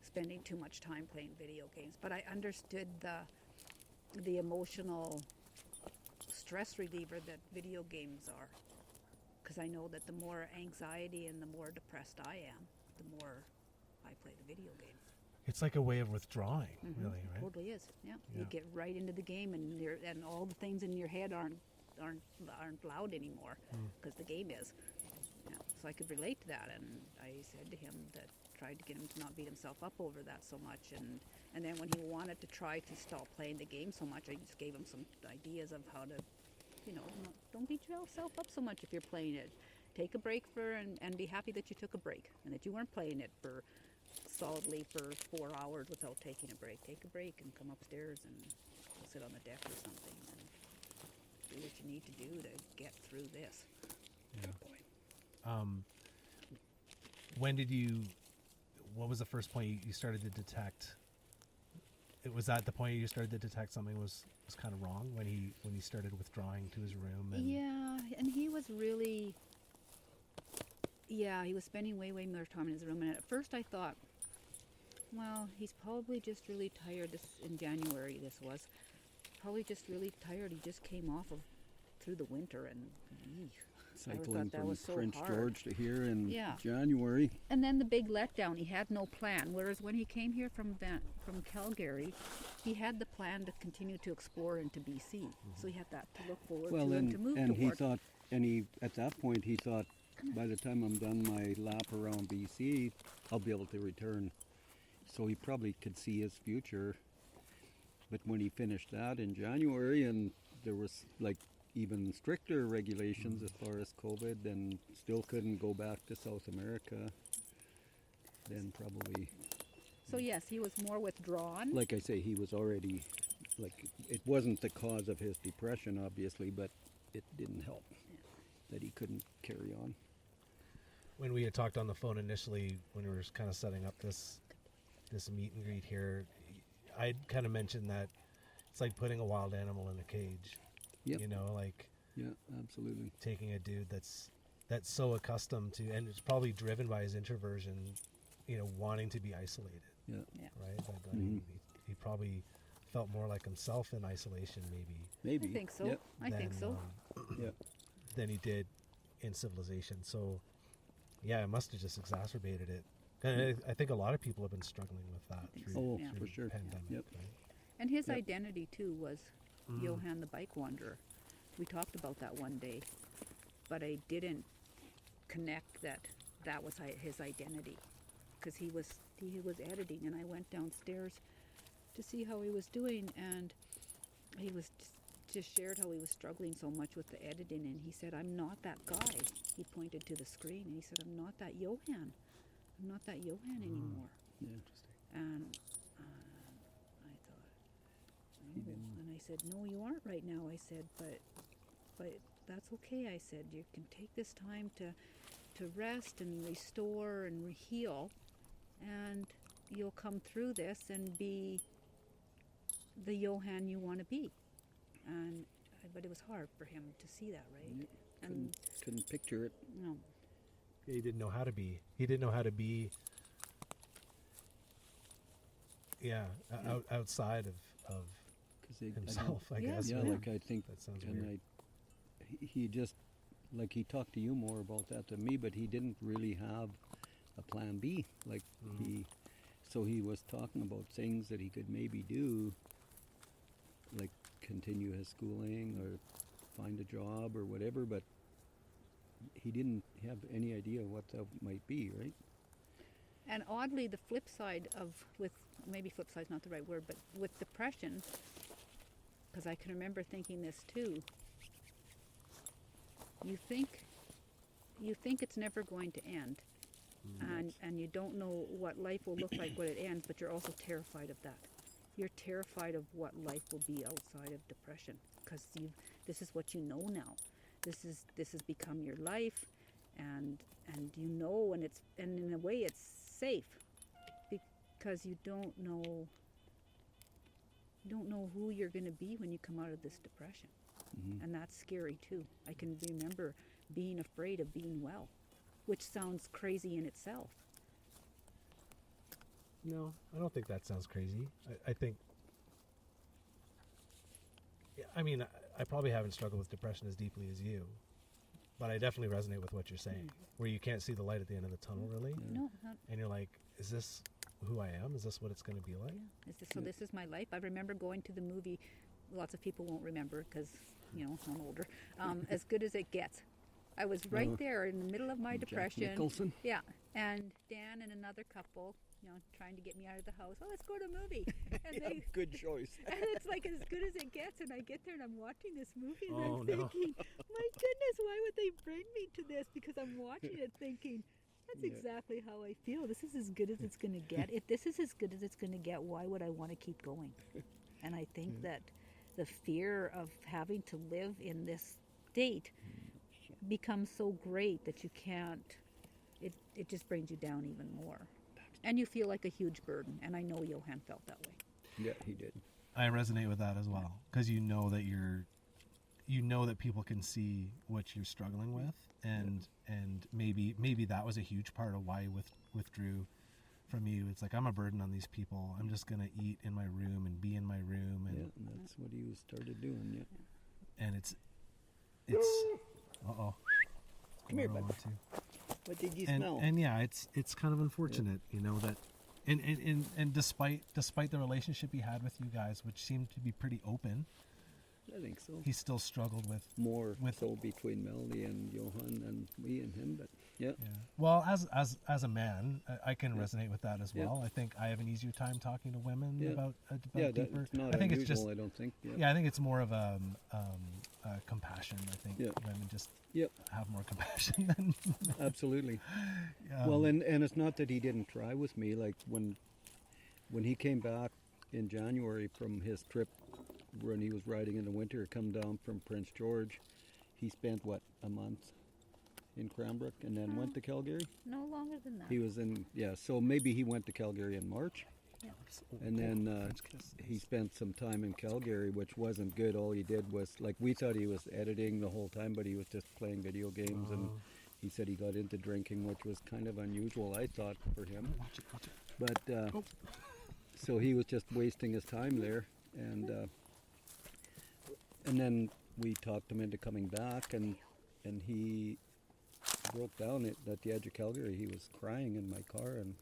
spending too much time playing video games. But I understood the emotional stress reliever that video games are, because I know that the more anxiety and the more depressed I am, the more I play the video game. It's like a way of withdrawing, Mm-hmm. really, It right? totally is. Yeah. Yeah. You get right into the game, and all the things in your head aren't loud anymore, because the game is. Yeah. So I could relate to that, and I said to him that, tried to get him to not beat himself up over that so much, and then when he wanted to try to stop playing the game so much, I just gave him some ideas of how to, don't beat yourself up so much if you're playing it. Take a break and be happy that you took a break, and that you weren't playing it solidly for 4 hours without taking a break. Take a break and come upstairs and go sit on the deck or something and do what you need to do to get through this. What was the first point you started to detect? Was that the point you started to detect something was kind of wrong when he started withdrawing to his room? And Yeah, and he was really, he was spending way more time in his room. And at first I thought, well, he's probably just really tired. In January, this was probably just really tired. He just came off of through the winter, and I Cycling thought that from was so Prince hard. George to here in Yeah. January. And then the big letdown, he had no plan. Whereas when he came here from Calgary, he had the plan to continue to explore into BC. So he had that to look forward Well, to and to move and he toward. thought, at that point he thought, by the time I'm done my lap around BC, I'll be able to return. So he probably could see his future. But when he finished that in January, and there was like even stricter regulations as far as COVID, and still couldn't go back to South America, then probably, So yes, he was more withdrawn. like I say, he was already, like, it wasn't the cause of his depression, obviously, but it didn't help that he couldn't carry on. when we had talked on the phone initially, when we were kind of setting up this meet and greet here, I'd kind of mentioned that it's like putting a wild animal in a cage. Yep. Like Yeah, absolutely. taking a dude that's so accustomed to, and it's probably driven by his introversion, wanting to be isolated, Yeah. Yeah. right? That Mhm. he probably felt more like himself in isolation, maybe, Maybe. I think so. Yep. I think so. Yep. than he did in civilization. So, yeah, it must have just exacerbated it. And I think a lot of people have been struggling with that think through, so. Oh, Yeah. through for the sure. pandemic. Yep. Right? And his Yep. identity too was Iohan the Bike Wanderer. We talked about that one day, but I didn't connect that was his identity, because he was editing, and I went downstairs to see how he was doing, and he was just shared how he was struggling so much with the editing, and he said, "I'm not that guy." He pointed to the screen, and he said, "I'm not that Iohan. I'm not that Iohan anymore." Yeah, interesting. And I thought, oh. And I said, "No, you aren't right now." I said, but that's okay. I said, "You can take this time to rest and restore and heal, and you'll come through this and be the Iohan you want to be." And but it was hard for him to see that, right? Yep. And Couldn't picture it. no, He didn't know how to be. He didn't know how to be Yeah, outside of 'Cause himself, I Yeah. guess. Yeah, really. like I think, That sounds and weird. he just, like he talked to you more about that than me, but he didn't really have a plan B. Like so he was talking about things that he could maybe do, like continue his schooling or find a job or whatever, but he didn't have any idea what that might be, right? And oddly, the flip side of, with, maybe flip side's not the right word, but with depression, because I can remember thinking this too, you think it's never going to end. And you don't know what life will look like when it ends, but you're also terrified of that. You're terrified of what life will be outside of depression, because this is what you know now. This has become your life, and you know, and in a way it's safe, because you don't know who you're going to be when you come out of this depression. And that's scary too. I can remember being afraid of being well, which sounds crazy in itself. No, I don't think that sounds crazy. I think, yeah, I mean, I probably haven't struggled with depression as deeply as you, but I definitely resonate with what you're saying, where you can't see the light at the end of the tunnel, really. No, not, And you're like, is this who I am? Is this what it's going to be like? yeah. This is my life. I remember going to the movie. Lots of people won't remember because, you know, I'm older. As Good as It Gets. I was right there in the middle of my Jack depression. Nicholson. Yeah, and Dan and another couple, you know, trying to get me out of the house. Oh, let's go to a movie. And Yeah, they, good choice. and it's like as good as it gets. And I get there and I'm watching this movie and Oh, I'm no. thinking, my goodness, why would they bring me to this? Because I'm watching it thinking, that's Yeah. exactly how I feel. This is as good as it's going to get. If this is as good as it's going to get, why would I want to keep going? And I think that the fear of having to live in this state becomes so great that you can't, it just brings you down even more. And you feel like a huge burden. And I know Iohan felt that way. Yeah, he did. I resonate with that as well, because you know that people can see what you're struggling with, and maybe that was a huge part of why you withdrew from you. It's like, I'm a burden on these people. I'm just gonna eat in my room and be in my room, and Yeah, and that's what he was started doing. Yeah. and it's uh-oh. Come here, I don't bud. want to. What did you And smell? yeah, it's kind of unfortunate, you know, that and despite the relationship he had with you guys, which seemed to be pretty open, I think so. he still struggled with More with- so between Melody and Iohan than me and him, but yeah. yeah. Well, as a man, I can Yeah. resonate with that as Yeah. well. I think I have an easier time talking to women Yeah. about Yeah, deeper. that's not I think unusual, it's just I don't think. Yeah. yeah, I think it's more of compassion. I think Yeah. women just Yep, have more compassion than absolutely. yeah. Well, and it's not that he didn't try with me. Like when he came back in January from his trip when he was riding in the winter, come down from Prince George, he spent a month in Cranbrook and then went to Calgary. No longer than that. He was in, yeah, so maybe he went to Calgary in March. And then he spent some time in Calgary, which wasn't good. All he did was, like, we thought he was editing the whole time, but he was just playing video games. And he said he got into drinking, which was kind of unusual, I thought, for him. Watch it. But so he was just wasting his time there. And then we talked him into coming back, and he broke down at the edge of Calgary. He was crying in my car, and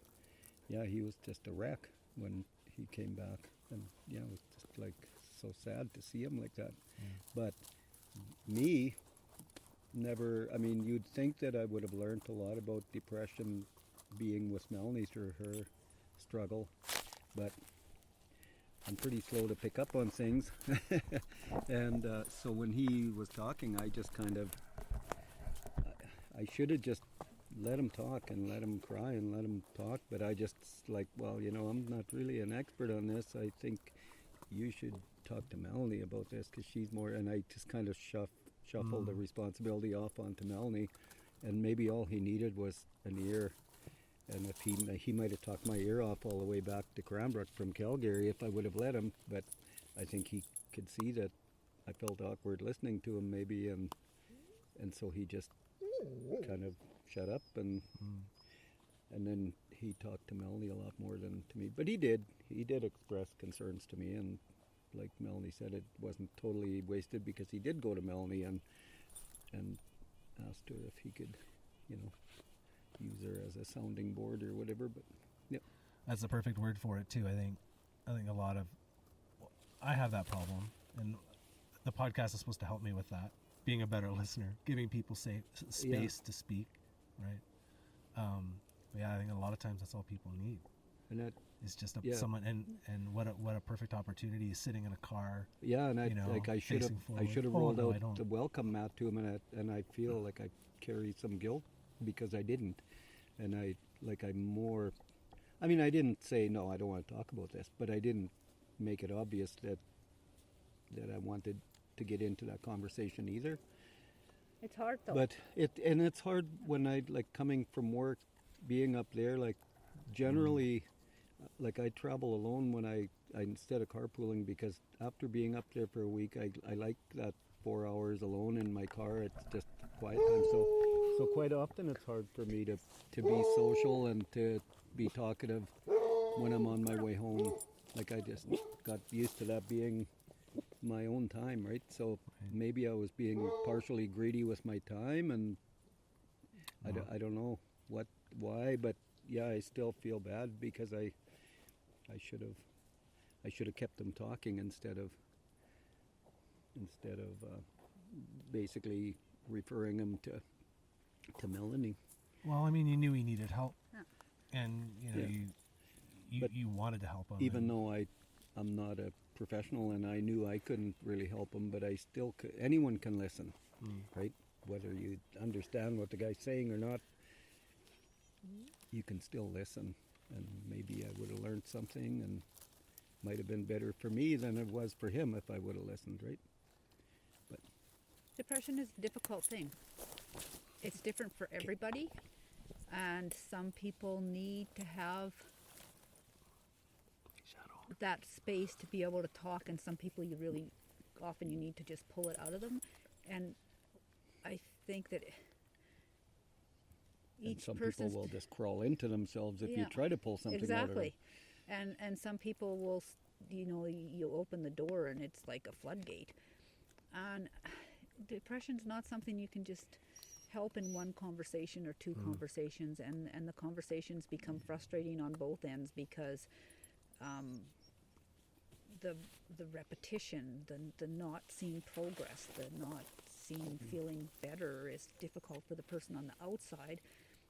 yeah, he was just a wreck when he came back. And yeah, it was just like so sad to see him like that. But me, never, I mean, you'd think that I would have learned a lot about depression being with Melanie through her struggle, but I'm pretty slow to pick up on things. And so when he was talking, I just kind of, I should have just let him talk and let him cry and let him talk, but I just like, well, you know, I'm not really an expert on this. I think you should talk to Melanie about this because she's more, and I just kind of shuffled the responsibility off onto Melanie, and maybe all he needed was an ear. And if he might have talked my ear off all the way back to Cranbrook from Calgary if I would have let him, but I think he could see that I felt awkward listening to him maybe, and so he just kind of shut up, and and then he talked to Melanie a lot more than to me. But he did express concerns to me, and like Melanie said, it wasn't totally wasted because he did go to Melanie and asked her if he could, use her as a sounding board or whatever. But yep. That's the perfect word for it too. I think a lot of, I have that problem, and the podcast is supposed to help me with that, being a better listener, giving people space to speak, right? I think a lot of times that's all people need. And that is just someone, and what a perfect opportunity, sitting in a car. Yeah, and I should have rolled out the welcome mat to him, and I feel like I carry some guilt because I didn't, and I didn't say no, I don't want to talk about this, but I didn't make it obvious that I wanted to get into that conversation either. It's hard though. But it's hard when I coming from work, being up there, generally, I travel alone when I instead of carpooling, because after being up there for a week, I like that 4 hours alone in my car. It's just quiet time. So quite often it's hard for me to be social and to be talkative when I'm on my way home. I just got used to that being my own time, right? So maybe I was being partially greedy with my time, and I don't know why, but yeah, I still feel bad because I should have kept them talking instead of basically referring them to Melanie. Well, you knew he needed help, and you wanted to help him. Even though I'm not a professional and I knew I couldn't really help him, but I still could. Anyone can listen, right? Whether you understand what the guy's saying or not, you can still listen, and maybe I would have learned something, and might have been better for me than it was for him if I would have listened, right? But depression is a difficult thing. It's different for everybody, and some people need to have that space to be able to talk, and some people you need to just pull it out of them. And I think that each some people will just crawl into themselves if you try to pull something out of them. Exactly. And some people will, you open the door and it's like a floodgate. And depression's not something you can just help in one conversation or two conversations, and the conversations become frustrating on both ends because the repetition, the not seeing progress, the not feeling better is difficult for the person on the outside,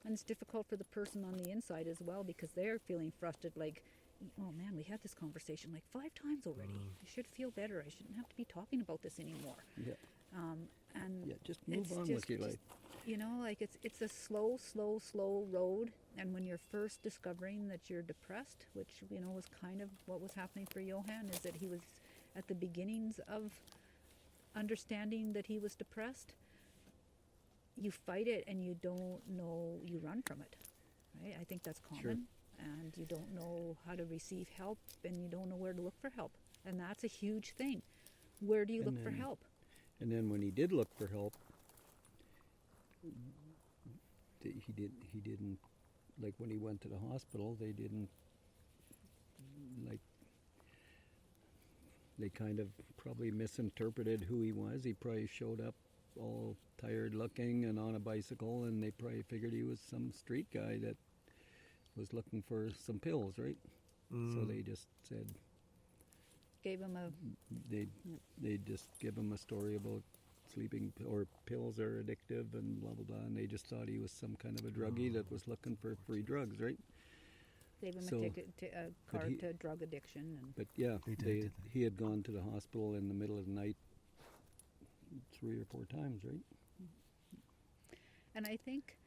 and it's difficult for the person on the inside as well, because they're feeling frustrated, like, oh man, we had this conversation like 5 times already. I should feel better. I shouldn't have to be talking about this anymore. Yeah. And just move on with your life. It's a slow road. And when you're first discovering that you're depressed, which was kind of what was happening for Iohan, is that he was at the beginnings of understanding that he was depressed. You fight it and you don't know, you run from it, right? I think that's common. Sure. And you don't know how to receive help, and you don't know where to look for help, and that's a huge thing. Where do you look for help? And then when he did look for help, he didn't, like when he went to the hospital, they didn't, they kind of probably misinterpreted who he was. He probably showed up all tired looking and on a bicycle, and they probably figured he was some street guy that was looking for some pills, right? So they just said, Gave him a they just give him a story about sleeping or pills are addictive and blah blah blah, and they just thought he was some kind of a druggie that was looking for free drugs, right? Gave him a ticket to a card to drug addiction. But yeah, he had gone to the hospital in the middle of the night 3 or 4 times, right? And I think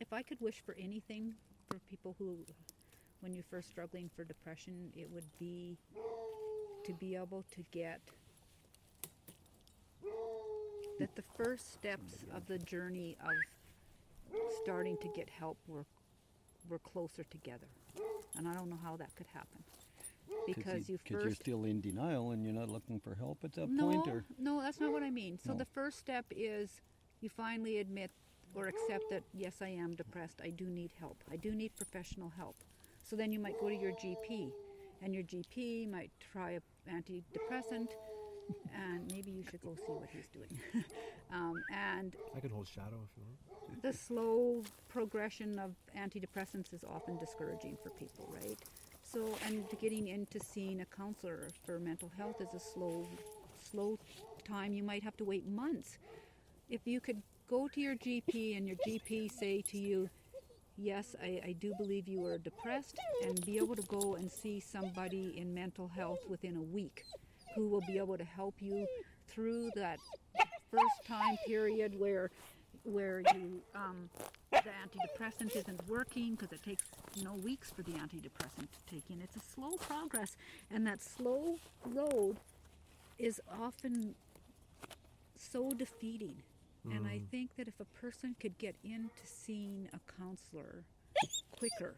if I could wish for anything for people who, when you're first struggling for depression, it would be to be able to get that the first steps of the journey of starting to get help were closer together. And I don't know how that could happen. Because you're still in denial and you're not looking for help at that no, point? Or? No, that's not what I mean. So No. the first step is you finally admit or accept that, yes, I am depressed. I do need help. I do need professional help. So then you might go to your GP, and your GP might try a antidepressant, and maybe you should go see what he's doing. And I could hold shadow if you want. the slow progression of antidepressants is often discouraging for people, right? So, and getting into seeing a counselor for mental health is a slow time. You might have to wait months. If you could go to your GP and your GP say to you, yes, I do believe you are depressed, and be able to go and see somebody in mental health within a week who will be able to help you through that first time period where you the antidepressant isn't working, because it takes weeks for the antidepressant to take in. It's a slow progress, and that slow road is often so defeating. And I think that if a person could get into seeing a counselor quicker,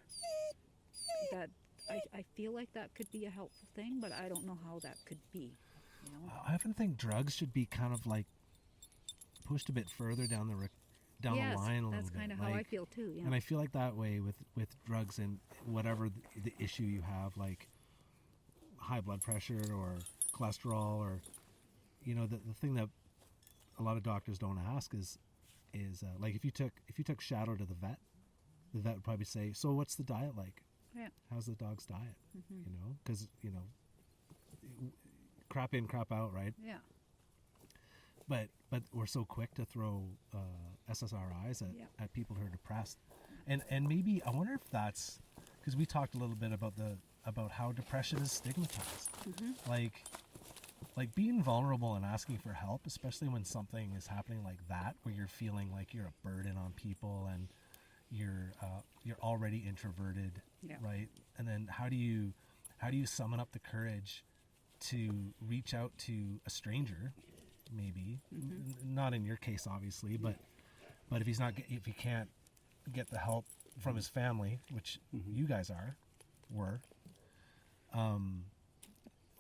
that I feel like that could be a helpful thing, but I don't know how that could be. I often think drugs should be kind of like pushed a bit further down the Yes, line a little bit. that's kind of how I feel too. Yeah. And I feel like that way with drugs and whatever the issue you have, like high blood pressure or cholesterol, or the thing that a lot of doctors don't ask is like if you took Shadow to the vet would probably say, so what's the diet like? Yeah. How's the dog's diet? Because crap in, crap out, right? Yeah. But we're so quick to throw SSRIs at people who are depressed, and maybe I wonder if that's because we talked a little bit about how depression is stigmatized, like being vulnerable and asking for help, especially when something is happening like that, where you're feeling like you're a burden on people and you're already introverted, right? And then how do you summon up the courage to reach out to a stranger? Maybe not in your case, obviously, but if he can't get the help from his family, which you guys were,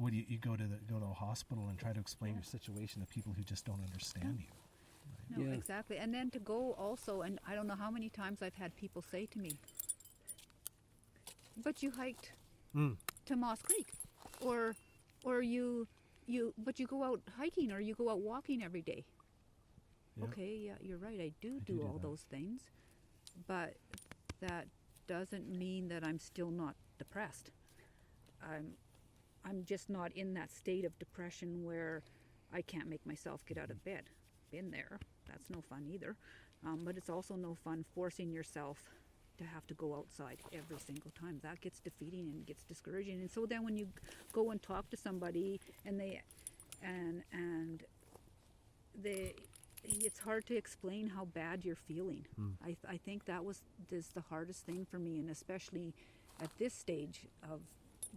would you go to a hospital and try to explain your situation to people who just don't understand you? No, Yeah. exactly. And then to go also, and I don't know how many times I've had people say to me, but you hiked to Moss Creek, or but you go out hiking or you go out walking every day. Yeah. Okay, yeah, you're right. I do do all that. those things, but that doesn't mean that I'm still not depressed. I'm just not in that state of depression where I can't make myself get out of bed. Been there. That's no fun either. But it's also no fun forcing yourself to have to go outside every single time. That gets defeating and gets discouraging. And so then when you go and talk to somebody and it's hard to explain how bad you're feeling. I think that is the hardest thing for me, and especially at this stage of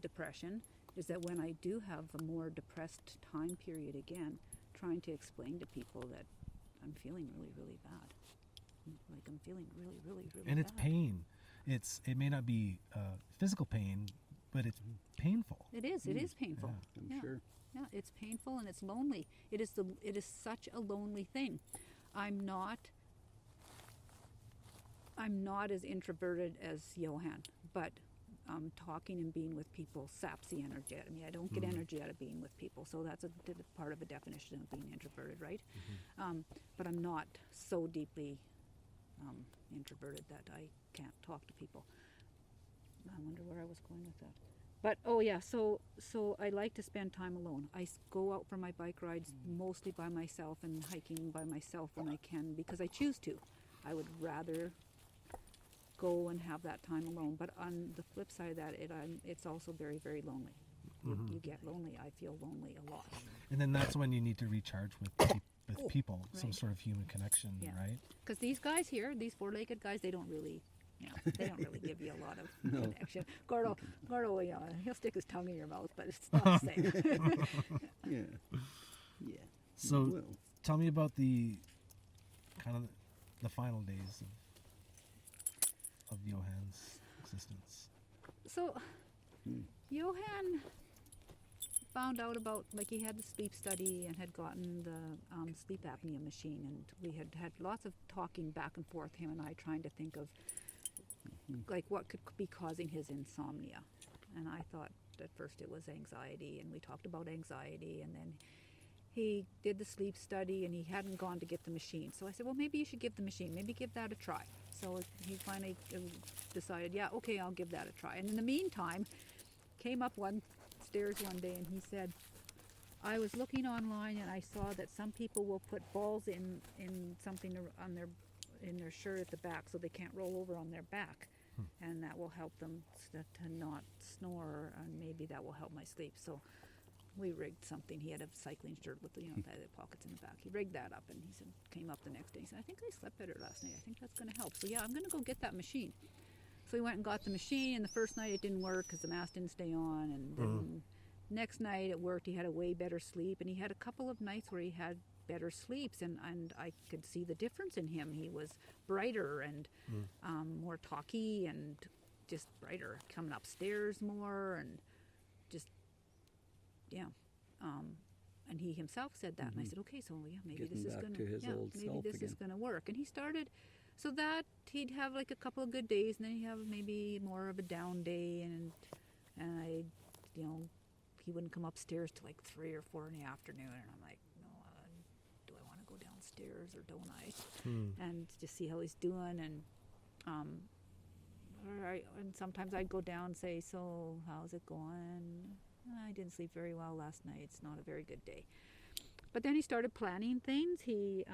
depression, is that when I do have a more depressed time period again, trying to explain to people that I'm feeling really, really bad. Like I'm feeling really, really, really bad. And it's pain. It may not be physical pain, but it's painful. It is. It is painful. I'm sure. Yeah, it's painful and it's lonely. It is such a lonely thing. I'm not as introverted as Iohan, but talking and being with people saps the energy out of me. I don't get energy out of being with people, so that's a part of a definition of being introverted, right? But I'm not so deeply introverted that I can't talk to people. I wonder where I was going with that. But so I like to spend time alone. I go out for my bike rides mostly by myself and hiking by myself when I can, because I choose to. I would rather go and have that time alone. But on the flip side of that, it's also very, very lonely. You get lonely. I feel lonely a lot. And then that's when you need to recharge with people, some Right. sort of human connection, Yeah. right? Because these guys here, these four-legged guys, they don't really give you a lot of connection. Gordo, he'll stick his tongue in your mouth, but it's not the same. Yeah. Yeah. So Well, tell me about the kind of the final days of Iohan's existence. So, Iohan found out about, like, he had the sleep study and had gotten the sleep apnea machine, and we had had lots of talking back and forth, him and I, trying to think of like what could be causing his insomnia. And I thought at first it was anxiety, and we talked about anxiety, and then he did the sleep study and he hadn't gone to get the machine. So I said, well, maybe you should give the machine, maybe give that a try. So he finally decided, yeah, okay, I'll give that a try. And in the meantime, came up stairs one day and he said, I was looking online and I saw that some people will put balls in something on in their shirt at the back so they can't roll over on their back. And that will help them to not snore, and maybe that will help my sleep. So we rigged something. He had a cycling shirt with the pockets in the back. He rigged that up, and he said, came up the next day. He said, I think I slept better last night. I think that's going to help. So yeah, I'm going to go get that machine. So we went and got the machine, and the first night it didn't work because the mask didn't stay on. And then next night it worked. He had a way better sleep, and he had a couple of nights where he had better sleeps, and I could see the difference in him. He was brighter and more talky and just brighter, coming upstairs more, and just and he himself said that, and I said, okay, so yeah, maybe Getting this is back gonna to his old maybe self this is again. gonna work. And he started, so that he'd have like a couple of good days, and then he'd have maybe more of a down day, and I, he wouldn't come upstairs till like 3 or 4 in the afternoon, and I'm like, no, do I want to go downstairs or don't I? And just see how he's doing, and and sometimes I'd go down and say, so how's it going? I didn't sleep very well last night. It's not a very good day. But then he started planning things. He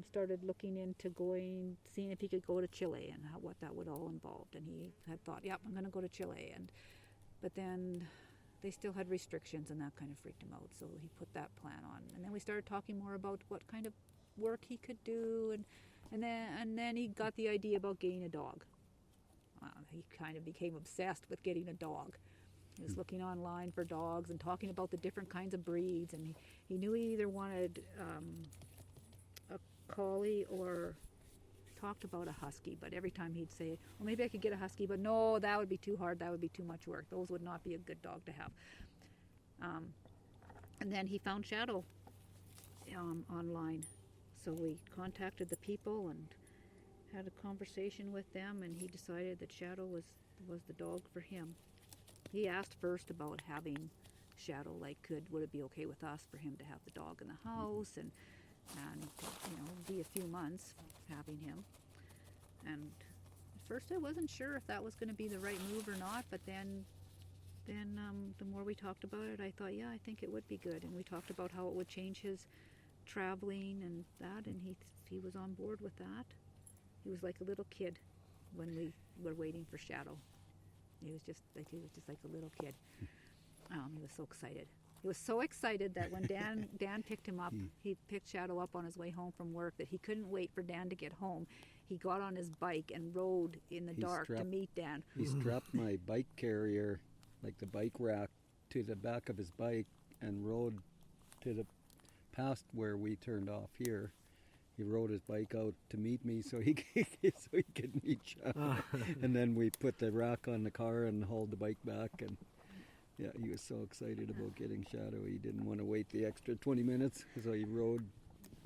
started looking into seeing if he could go to Chile and what that would all involve. And he had thought, yep, I'm going to go to Chile. But then they still had restrictions, and that kind of freaked him out. So he put that plan on. And then we started talking more about what kind of work he could do. And then he got the idea about getting a dog. He kind of became obsessed with getting a dog. He was looking online for dogs and talking about the different kinds of breeds, and he knew he either wanted a collie or talked about a husky, but every time he'd say, well, maybe I could get a husky, but no, that would be too hard, that would be too much work, those would not be a good dog to have. And then he found Shadow online, so we contacted the people and had a conversation with them, and he decided that Shadow was the dog for him. He asked first about having Shadow, like would it be okay with us for him to have the dog in the house, and be a few months having him. And at first I wasn't sure if that was going to be the right move or not, but then the more we talked about it, I thought, yeah, I think it would be good. And we talked about how it would change his traveling and that, and he was on board with that. He was like a little kid when we were waiting for Shadow. He was just like a little kid. He was so excited. He was so excited that when Dan picked him up, he picked Shadow up on his way home from work, that he couldn't wait for Dan to get home. He got on his bike and rode in the dark to meet Dan. He strapped my bike carrier, like the bike rack, to the back of his bike and rode to the past where we turned off here. He rode his bike out to meet me so he could meet Shadow. And then we put the rack on the car and hauled the bike back. And yeah, he was so excited about getting Shadow. He didn't want to wait the extra 20 minutes, so he rode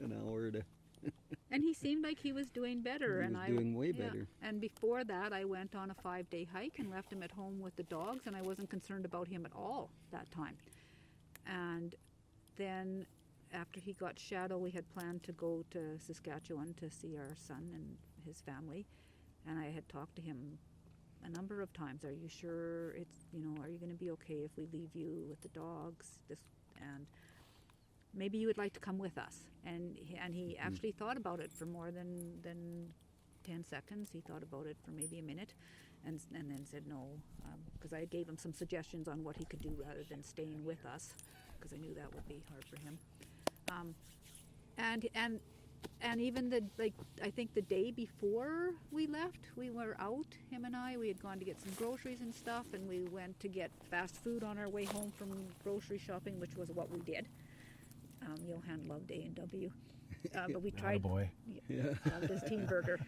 an hour to... And he seemed like he was doing better. He was doing way better. And before that, I went on a 5-day hike and left him at home with the dogs, and I wasn't concerned about him at all that time. And then after he got Shadow, we had planned to go to Saskatchewan to see our son and his family, and I had talked to him a number of times. Are you sure are you going to be okay if we leave you with the dogs? And maybe you would like to come with us. And he actually thought about it for more than 10 seconds. He thought about it for maybe a minute, and then said no, because I gave him some suggestions on what he could do rather than staying with us, because I knew that would be hard for him. And even I think the day before we left, we were out, him and I. We had gone to get some groceries and stuff, and we went to get fast food on our way home from grocery shopping, which was what we did. Iohan loved A&W, but we tried. Boy. Yeah. Loved his teen burger.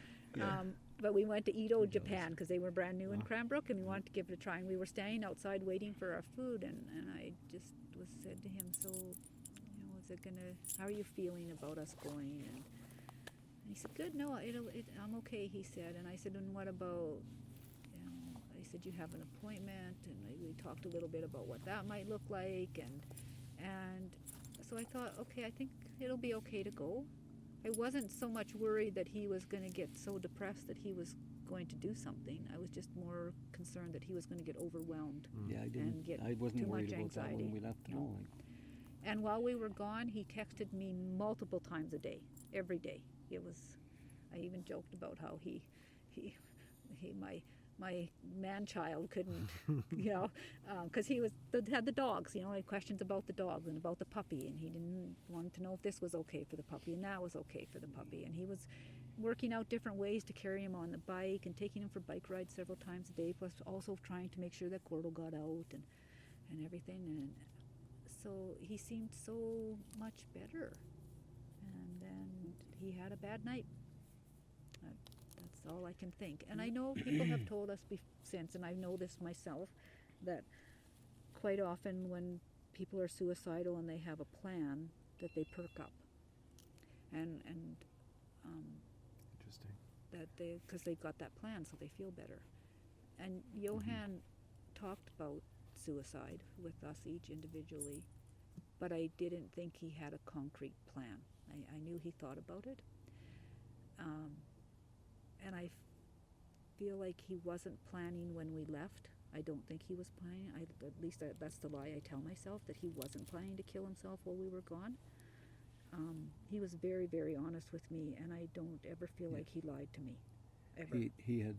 But we went to Edo, Japan, because they were brand new in Cranbrook, and we wanted to give it a try. And we were standing outside waiting for our food, and I just said to him, so, is it gonna? How are you feeling about us going? And he said, good. No, I'm okay. He said, and I said, and what about? I said, you have an appointment, and we talked a little bit about what that might look like, and so I thought, okay, I think it'll be okay to go. I wasn't so much worried that he was going to get so depressed that he was going to do something. I was just more concerned that he was going to get overwhelmed. Yeah, I and didn't. get I wasn't too worried much about that anxiety. when we left at No. all. And while we were gone, he texted me multiple times a day, every day. It was, I even joked about how he my man-child couldn't, because he had the dogs, had questions about the dogs and about the puppy, and he didn't want to know if this was okay for the puppy and that was okay for the puppy, and he was working out different ways to carry him on the bike and taking him for bike rides several times a day, plus also trying to make sure that Gordo got out and everything, and so he seemed so much better, and then he had a bad night. That's all I can think. And I know people have told us since, and I know this myself, that quite often when people are suicidal and they have a plan, that they perk up, and Interesting. that because they've got that plan, so they feel better. And Iohan talked about suicide with us each individually, but I didn't think he had a concrete plan. I knew he thought about it. And I feel like he wasn't planning when we left. I don't think he was planning. At least that's the lie I tell myself, that he wasn't planning to kill himself while we were gone. He was very, very honest with me, and I don't ever feel like he lied to me, ever. He had,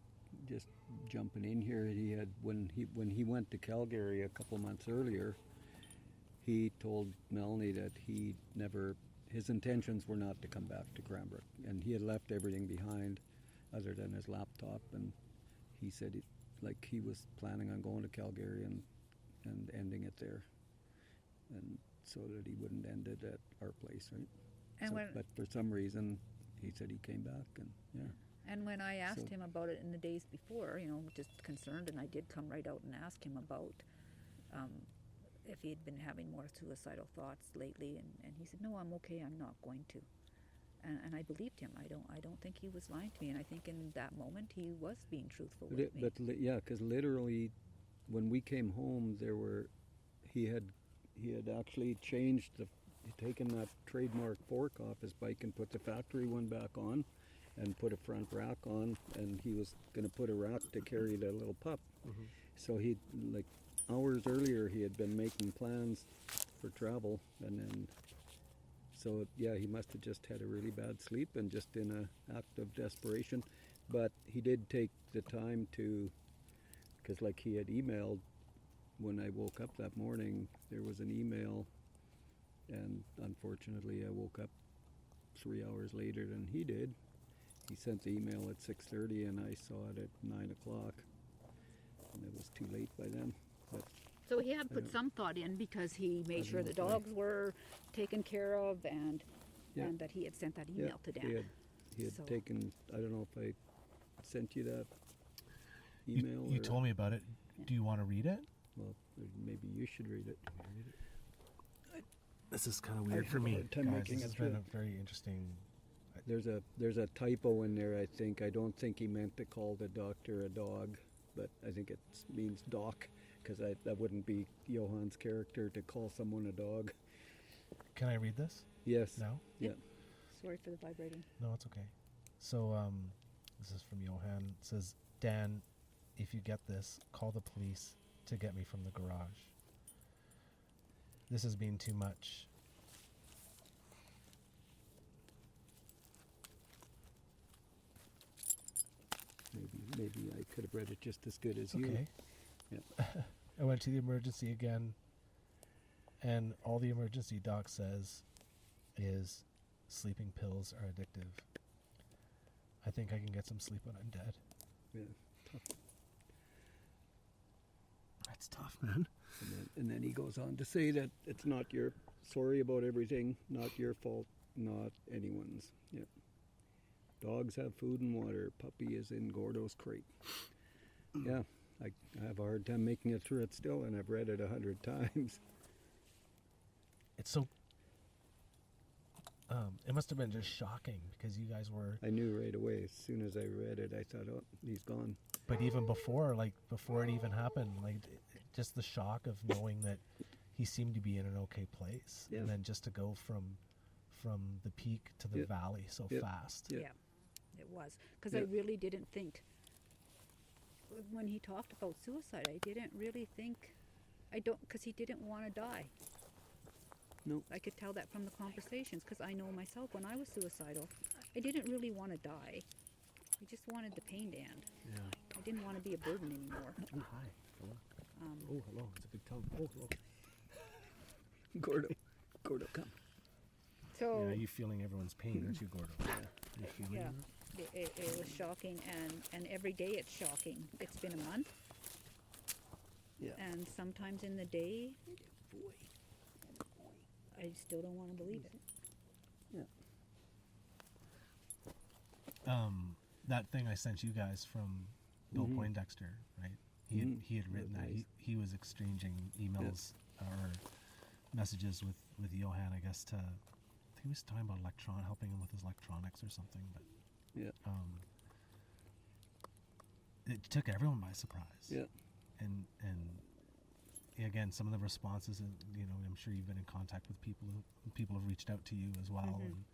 just jumping in here, he had when he went to Calgary a couple months earlier, he told Melanie that his intentions were not to come back to Cranbrook, and he had left everything behind other than his laptop, and he said he was planning on going to Calgary and ending it there, and so that he wouldn't end it at our place, right? And But for some reason, he said he came back, and And when I asked him about it in the days before, just concerned, and I did come right out and ask him about if he had been having more suicidal thoughts lately, and he said, no, I'm okay, I'm not going to. And I believed him. I don't think he was lying to me, and I think in that moment he was being truthful with me. But because literally, when we came home, he had actually taken that trademark fork off his bike and put the factory one back on, and put a front rack on, and he was going to put a rack to carry the little pup. Mm-hmm. So he, hours earlier, he had been making plans for travel, and then. So he must have just had a really bad sleep and just in an act of desperation. But he did take the time to, because he had emailed, when I woke up that morning, there was an email, and unfortunately I woke up 3 hours later than he did. He sent the email at 6:30 and I saw it at 9 o'clock, and it was too late by then. But So he had put some thought in, because he made sure the dogs were taken care of, and that he had sent that email to Dan. He had So- taken, I don't know if I sent you that email. You or- told me about it. Do you want to read it? Well, maybe you should read it. This is kind of weird have for a me, hard time guys. making This it has been through. a very interesting. There's a typo in there, I think. I don't think he meant to call the doctor a dog, but I think it means doc, because that wouldn't be Iohan's character to call someone a dog. Can I read this? Yes. No? Yeah. Sorry for the vibrating. No, it's okay. So, this is from Iohan. It says, Dan, if you get this, call the police to get me from the garage. This has been too much. Maybe I could have read it just as good as you. Okay. Yeah. I went to the emergency again, and all the emergency doc says is sleeping pills are addictive. I think I can get some sleep when I'm dead. Yeah. Tough. That's tough, man. And then he goes on to say that it's not your sorry about everything, not your fault, not anyone's. Yeah. Dogs have food and water. Puppy is in Gordo's crate. Yeah, I have a hard time making it through it still, and I've read it 100 times. It's so. It must have been just shocking because you guys were. I knew right away. As soon as I read it, I thought, oh, he's gone. But even before, before it even happened, just the shock of knowing that he seemed to be in an okay place, Yeah. and then just to go from the peak to the Yeah. valley so Yeah. fast. Yeah. Yeah, it was. Because Yeah. I really didn't think, when he talked about suicide, I didn't really think, because he didn't want to die. Nope. I could tell that from the conversations, because I know myself, when I was suicidal, I didn't really want to die. I just wanted the pain to end. Yeah. I didn't want to be a burden anymore. Oh, hi. Hello. Um, Hello. It's a big tone. Oh, hello. Gordo, come. so Yeah, you feeling everyone's pain, aren't you, Gordo? You feeling yeah, it? it was shocking, and every day it's shocking. It's been a month, Yeah. and sometimes in the day, I still don't want to believe it. That thing I sent you guys from Bill Mhm. Poindexter, right? He had written that. Nice. He was exchanging emails or messages with Iohan, I guess, I think he was talking about helping him with his electronics or something, but Yeah. it took everyone by surprise. Yeah. And again, some of the responses, I'm sure you've been in contact with people have reached out to you as well, and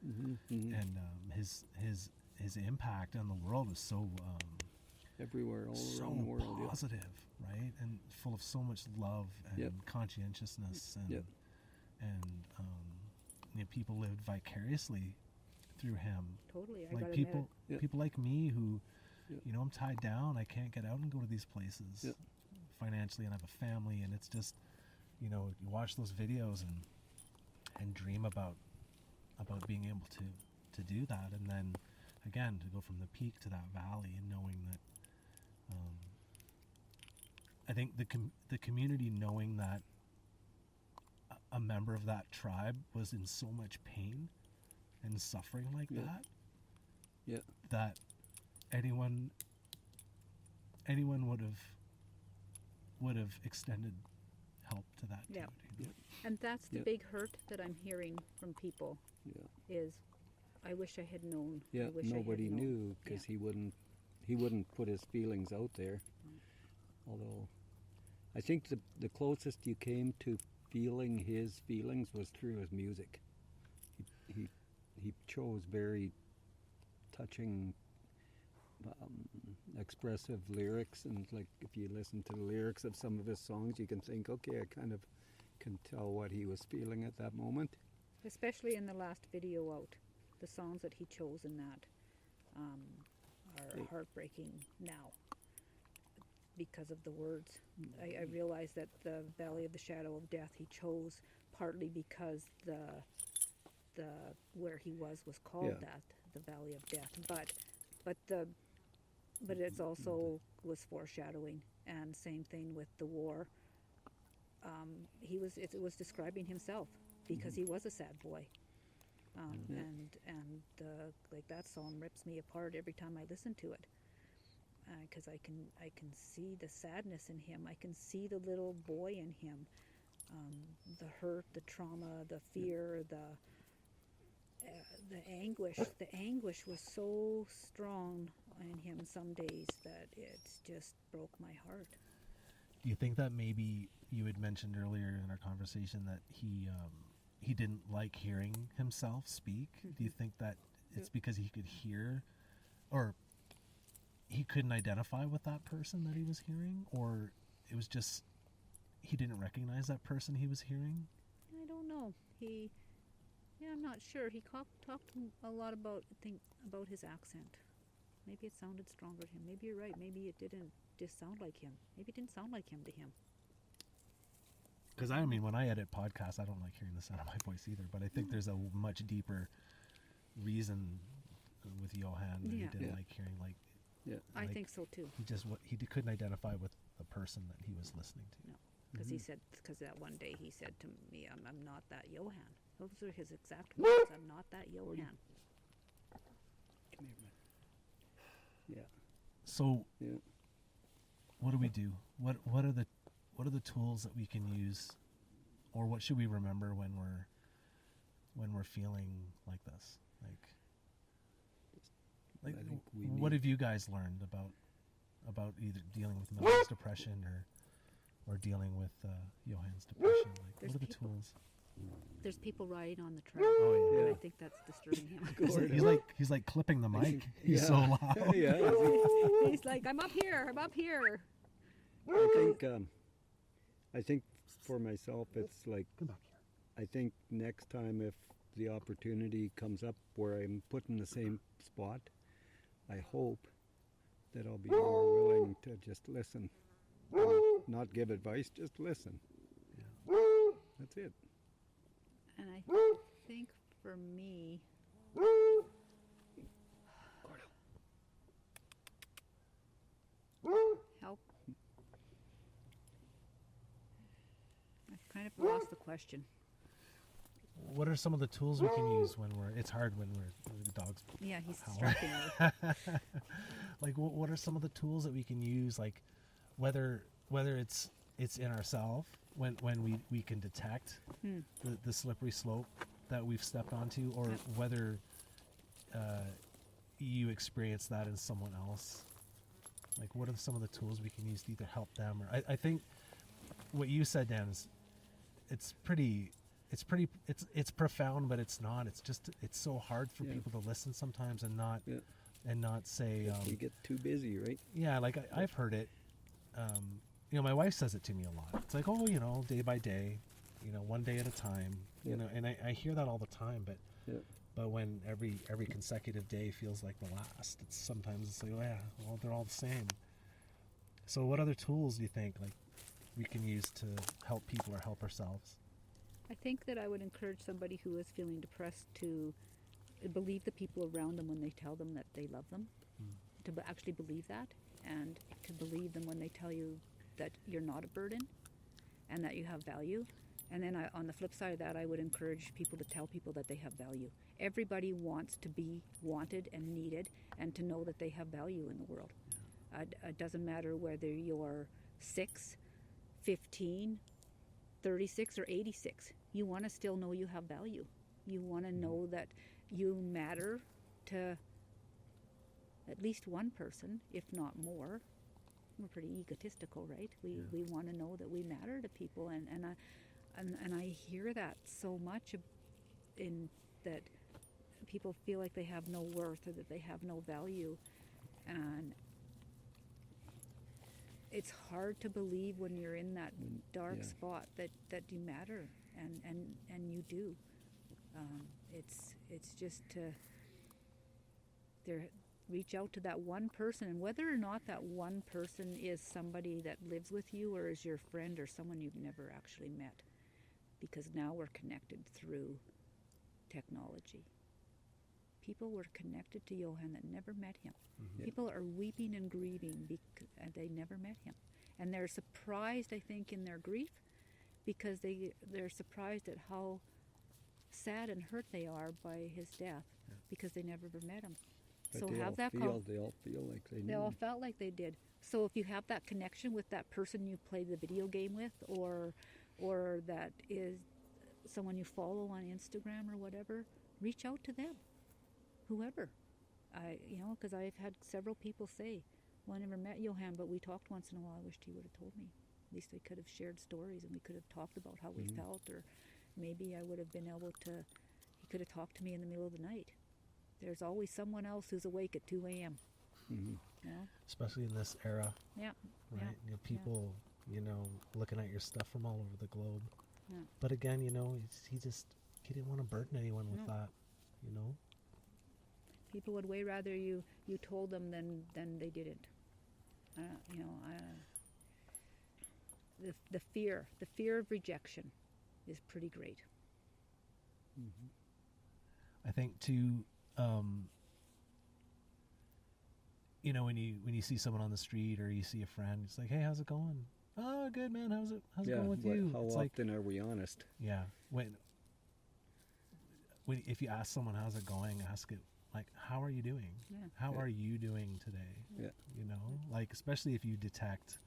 his impact on the world is so Everywhere, all so around the world. Yeah. positive, right, and full of so much love and Yep. conscientiousness, and Yep. People lived vicariously through him. Totally, I Like gotta people, Yep. people like me who, Yep. I'm tied down. I can't get out and go to these places Yep. financially, and I have a family, and it's just, you watch those videos and dream about being able to do that, and then again to go from the peak to that valley, and knowing that. I think the community knowing that a member of that tribe was in so much pain and suffering like Yeah. that, Yeah. that anyone would have extended help to that Yeah. dude. And that's the Yeah. big hurt that I'm hearing from people Yeah. is, I wish I had known. Yeah. I wish Nobody I had known. knew because he wouldn't put his feelings out there. Although, I think the closest you came to feeling his feelings was through his music. He chose very touching, expressive lyrics, and like if you listen to the lyrics of some of his songs, you can think, okay, I kind of can tell what he was feeling at that moment. Especially in the last video out, the songs that he chose in that are Yeah. heartbreaking now because of the words. I realize that the Valley of the Shadow of Death he chose partly because the where he was called Yeah. that, the Valley of Death, but it's also was foreshadowing, and same thing with the war. It was describing himself because he was a sad boy. Yeah. And like that song rips me apart every time I listen to it, because I can see the sadness in him. I can see the little boy in him, the hurt, the trauma, the fear, the anguish. The anguish was so strong in him some days that it just broke my heart. Do you think that maybe you had mentioned earlier in our conversation that he didn't like hearing himself speak? Do you think that it's because he could hear, or he couldn't identify with that person that he was hearing, or it was just he didn't recognize that person he was hearing? I don't know. I'm not sure. He talked a lot about his accent. Maybe it sounded stronger to him. Maybe you're right. Maybe it didn't just sound like him. Maybe it didn't sound like him to him. Because when I edit podcasts, I don't like hearing the sound of my voice either. But I think there's a much deeper reason with Iohan that he Yeah. didn't Yeah. like hearing. Like Yeah. I think so too. he couldn't identify with the person that he was listening to. No, because that one day he said to me, "I'm not that Iohan." Those are his exact words. I'm not that Iohan. Come here, man. Yeah. So Yeah. what do we do? What are the tools that we can use, or what should we remember when we're feeling like this? I think we what need- have you guys learned about either dealing with Melvin's depression or dealing with Johan's depression? Like, There's what are the people- tools? There's people riding on the trail, Oh and yeah. I think that's disturbing him. He's like clipping the mic. He's Yeah. so loud. Yeah. He's like, I'm up here. I think for myself, it's like, Come back here. I think next time if the opportunity comes up where I'm put in the same spot, I hope that I'll be more willing to just listen. Not give advice, just listen. That's it. And I think for me, help. I've kind of lost the question. What are some of the tools we can use when it's hard when the dog's Yeah, he's Howl. striking me. like what are some of the tools that we can use, like whether it's in ourselves when we can detect the slippery slope that we've stepped onto, or Yep. whether you experience that in someone else. Like, what are some of the tools we can use to either help them, or I think what you said, Dan, is it's profound, but it's not. It's so hard for Yeah. people to listen sometimes and not Yeah. say. We get too busy, right? Yeah, like I've heard it. My wife says it to me a lot. It's like, oh, day by day, one day at a time. Yeah. And I hear that all the time. But Yeah. but when every consecutive day feels like the last, sometimes it's like, oh yeah, well, they're all the same. So what other tools do you think like we can use to help people or help ourselves? I think that I would encourage somebody who is feeling depressed to believe the people around them when they tell them that they love them, to actually believe that, and to believe them when they tell you that you're not a burden and that you have value. And then on the flip side of that, I would encourage people to tell people that they have value. Everybody wants to be wanted and needed and to know that they have value in the world. It doesn't matter whether you're 6, 15, 36 or 86. You want to still know you have value. You want to know that you matter to at least one person, if not more. We're pretty egotistical, right? We want to know that we matter to people, and I hear that so much in that people feel like they have no worth or that they have no value, and it's hard to believe when you're in that dark Yeah. spot that you matter, and you do. It's just to reach out to that one person, and whether or not that one person is somebody that lives with you or is your friend or someone you've never actually met, because now we're connected through technology. People were connected to Iohan that never met him. Yeah. People are weeping and grieving and they never met him, and they're surprised, I think, in their grief, because they're surprised at how sad and hurt they are by his death, because they never met him. But So they have all that feel, they all feel like they they knew all him. felt like they did. So if you have that connection with that person you play the video game with, or that is someone you follow on Instagram or whatever, reach out to them, whoever. Because I've had several people say, well, I never met Iohan, but we talked once in a while. I wished he would have told me. At least we could have shared stories and we could have talked about how we felt, or maybe I would have been able to, he could have talked to me in the middle of the night. There's always someone else who's awake at 2 a.m. Mhm. You know? Especially in this era, Yeah. right? Yeah. People, looking at your stuff from all over the globe. Yeah. But again, he didn't want to burden anyone with No. that, People would way rather you told them than they didn't. The fear of rejection is pretty great. I think too, when you see someone on the street or you see a friend, it's like, hey, how's it going? Oh, good, man. How's it going with you? How It's like, often are we honest? yeah, when if you ask someone how's it going, ask it like, how are you doing? Yeah. How Yeah. are you doing today? Yeah. You know, like, especially if you detect,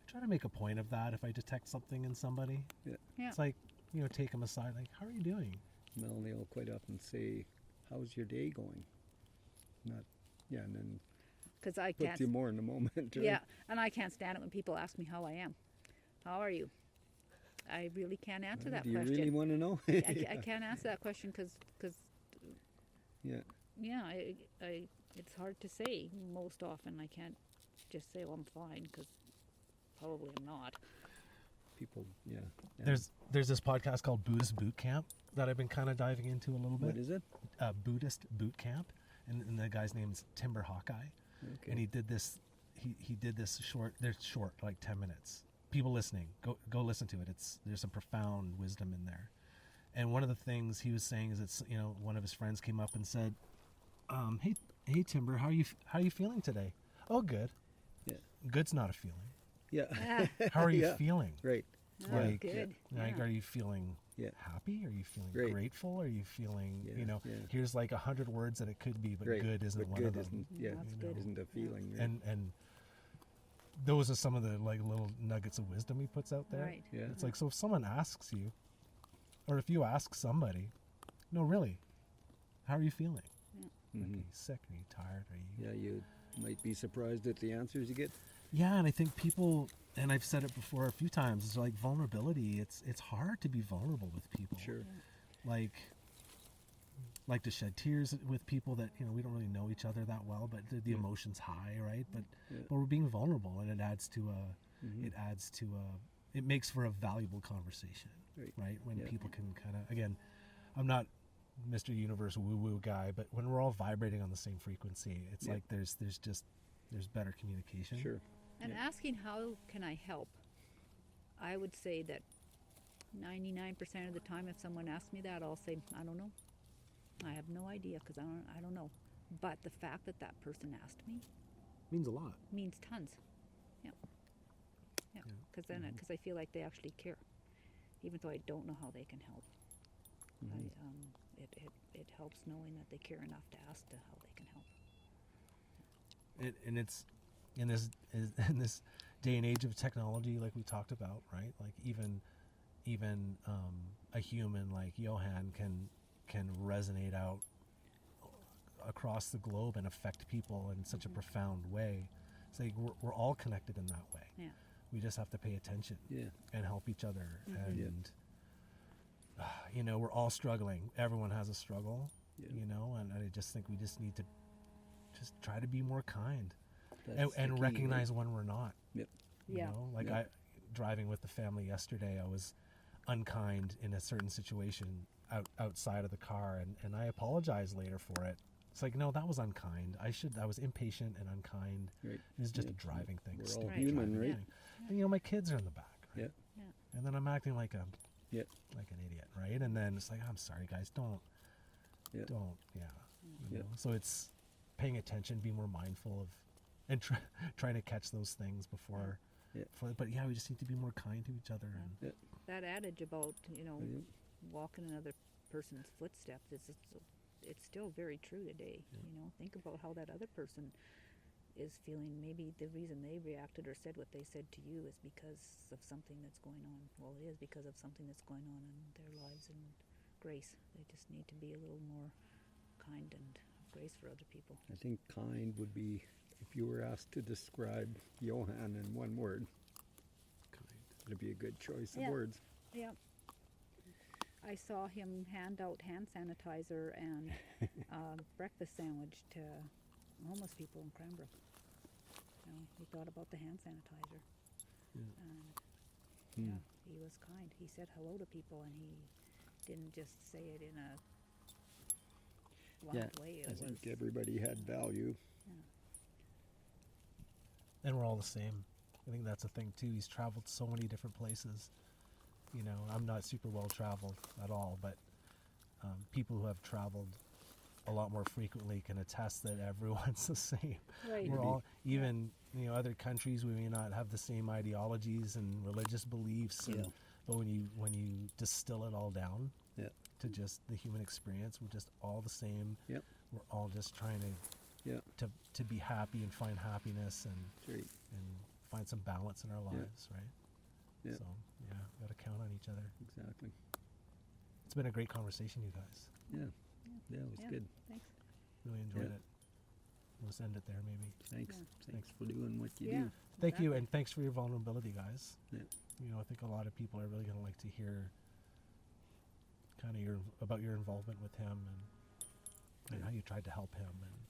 I try to make a point of that if I detect something in somebody. Yeah. Yeah. It's like, you know, take them aside, like, how are you doing? Melanie will quite often say, "How's your day going?" Not, yeah, and then Because I puts can't. you more in the moment. Right? Yeah, and I can't stand it when people ask me how I am. How are you? I really can't answer that Do you question. really want to know? I can't answer that question because Yeah. yeah, it's hard to say most often. I can't just say, "Oh, I'm fine," because probably I'm not. People. Yeah. There's this podcast called Buddhist Boot Camp that I've been kind of diving into a little bit. What is it? Buddhist Boot Camp, and the guy's name is Timber Hawkeye, Okay. and he did this. He did this short. They're short, like 10 minutes. People listening, go listen to it. There's some profound wisdom in there. And one of the things he was saying is, it's, you know, one of his friends came up and said, "Hey Timber, how are you feeling today?" "Oh, good." Yeah. Good's not a feeling. Yeah. How are you Yeah. feeling? Right. Oh, Like, good. Like, Yeah. are you feeling Yeah. happy? Are you feeling Great. grateful? Are you feeling, Yeah, you know, yeah. here's like 100 words that it could be, but Right. good isn't But one good of them. Isn't, yeah. That's you good. know. Isn't a feeling. Right? And those are some of the like little nuggets of wisdom he puts out there. Right. Yeah. It's like, so if someone asks you, or if you ask somebody, no, really, how are you feeling? Like, are Mhm. you sick? Are you tired? Are you? Yeah. You might be surprised at the answers you get. Yeah, and I think people, and I've said it before a few times, it's like vulnerability. It's hard to be vulnerable with people. Sure. Like to shed tears with people that, you know, we don't really know each other that well, but the emotion's high, right? But Yeah. but we're being vulnerable, and it adds to Mhm. it makes for a valuable conversation, Right. When Yeah. people can kind of, again, I'm not Mr. Universe woo woo guy, but when we're all vibrating on the same frequency, it's Yeah. like there's better communication. Sure. And Yeah. asking how can I help, I would say that 99% of the time, if someone asks me that, I'll say, I don't know. I have no idea because I don't know. But the fact that that person asked me Means a lot. means tons. Yeah. Yeah. Because then, because I feel like they actually care, even though I don't know how they can help. It helps knowing that they care enough to ask to how they can help. And it's in this day and age of technology, like we talked about, right? Like even a human like Iohan can resonate out across the globe and affect people in such a profound way. It's like we're all connected in that way. Yeah. We just have to pay attention Yeah. and help each other. Yeah. And you know, we're all struggling. Everyone has a struggle. Yeah. You know, and I just think we just need to just try to be more kind That's the and key, recognize when we're not. Yep. You Yeah. know, like Yeah. I driving with the family yesterday, I was unkind in a certain situation outside of the car, and I apologized later for it. It's like, no, that was unkind. I was impatient and unkind. Right. It was just Yeah. a driving thing. We're all stupid human, driving right? thing. And you know, my kids are in the back, right? Yeah. Yeah. And then I'm acting like an Yeah. idiot, right? And then it's like, I'm sorry, guys, don't, Yeah. you Yeah. know? So it's paying attention, be more mindful of, and trying to catch those things before. Yeah. But yeah, we just need to be more kind to each other. And That adage about, Yeah. walking another person's footsteps, it's still very true today. Think about how that other person is feeling. Maybe the reason they reacted or said what they said to you is because of something that's going on. Well, it is because of something that's going on in their lives, and grace. They just need to be a little more kind and have grace for other people. I think kind would be, if you were asked to describe Iohan in one word, kind. it'd be a good choice of Yeah. words. Yeah. I saw him hand out hand sanitizer and breakfast sandwich to homeless people in Cranbrook. He thought about the hand sanitizer. Yeah. And Hmm. yeah, he was kind. He said hello to people, and he didn't just say it in a blunt way. I think everybody had value. And we're all the same. I think that's a thing too. He's traveled so many different places. You know, I'm not super well traveled at all, but people who have traveled a lot more frequently can attest that everyone's the same. Right. We're all, even other countries, we may not have the same ideologies and religious beliefs, Yeah. but when you distill it all down, Yeah. to just the human experience. We're just all the same. Yep. We're all just trying Yeah. to be happy and find happiness and That's right. find some balance in our Yeah. lives, right? Yeah. So yeah, got to count on each other. Exactly. It's been a great conversation, you guys. Yeah. Yeah, it was Yeah. good. Thanks. Really enjoyed Yeah. it. We'll just end it there, maybe. Thanks. Yeah. Thanks for doing what you Yeah. do. Thank you, Exactly. and thanks for your vulnerability, guys. Yeah. You know, I think a lot of people are really going to like to hear kind of about your involvement with him and how you tried to help him. And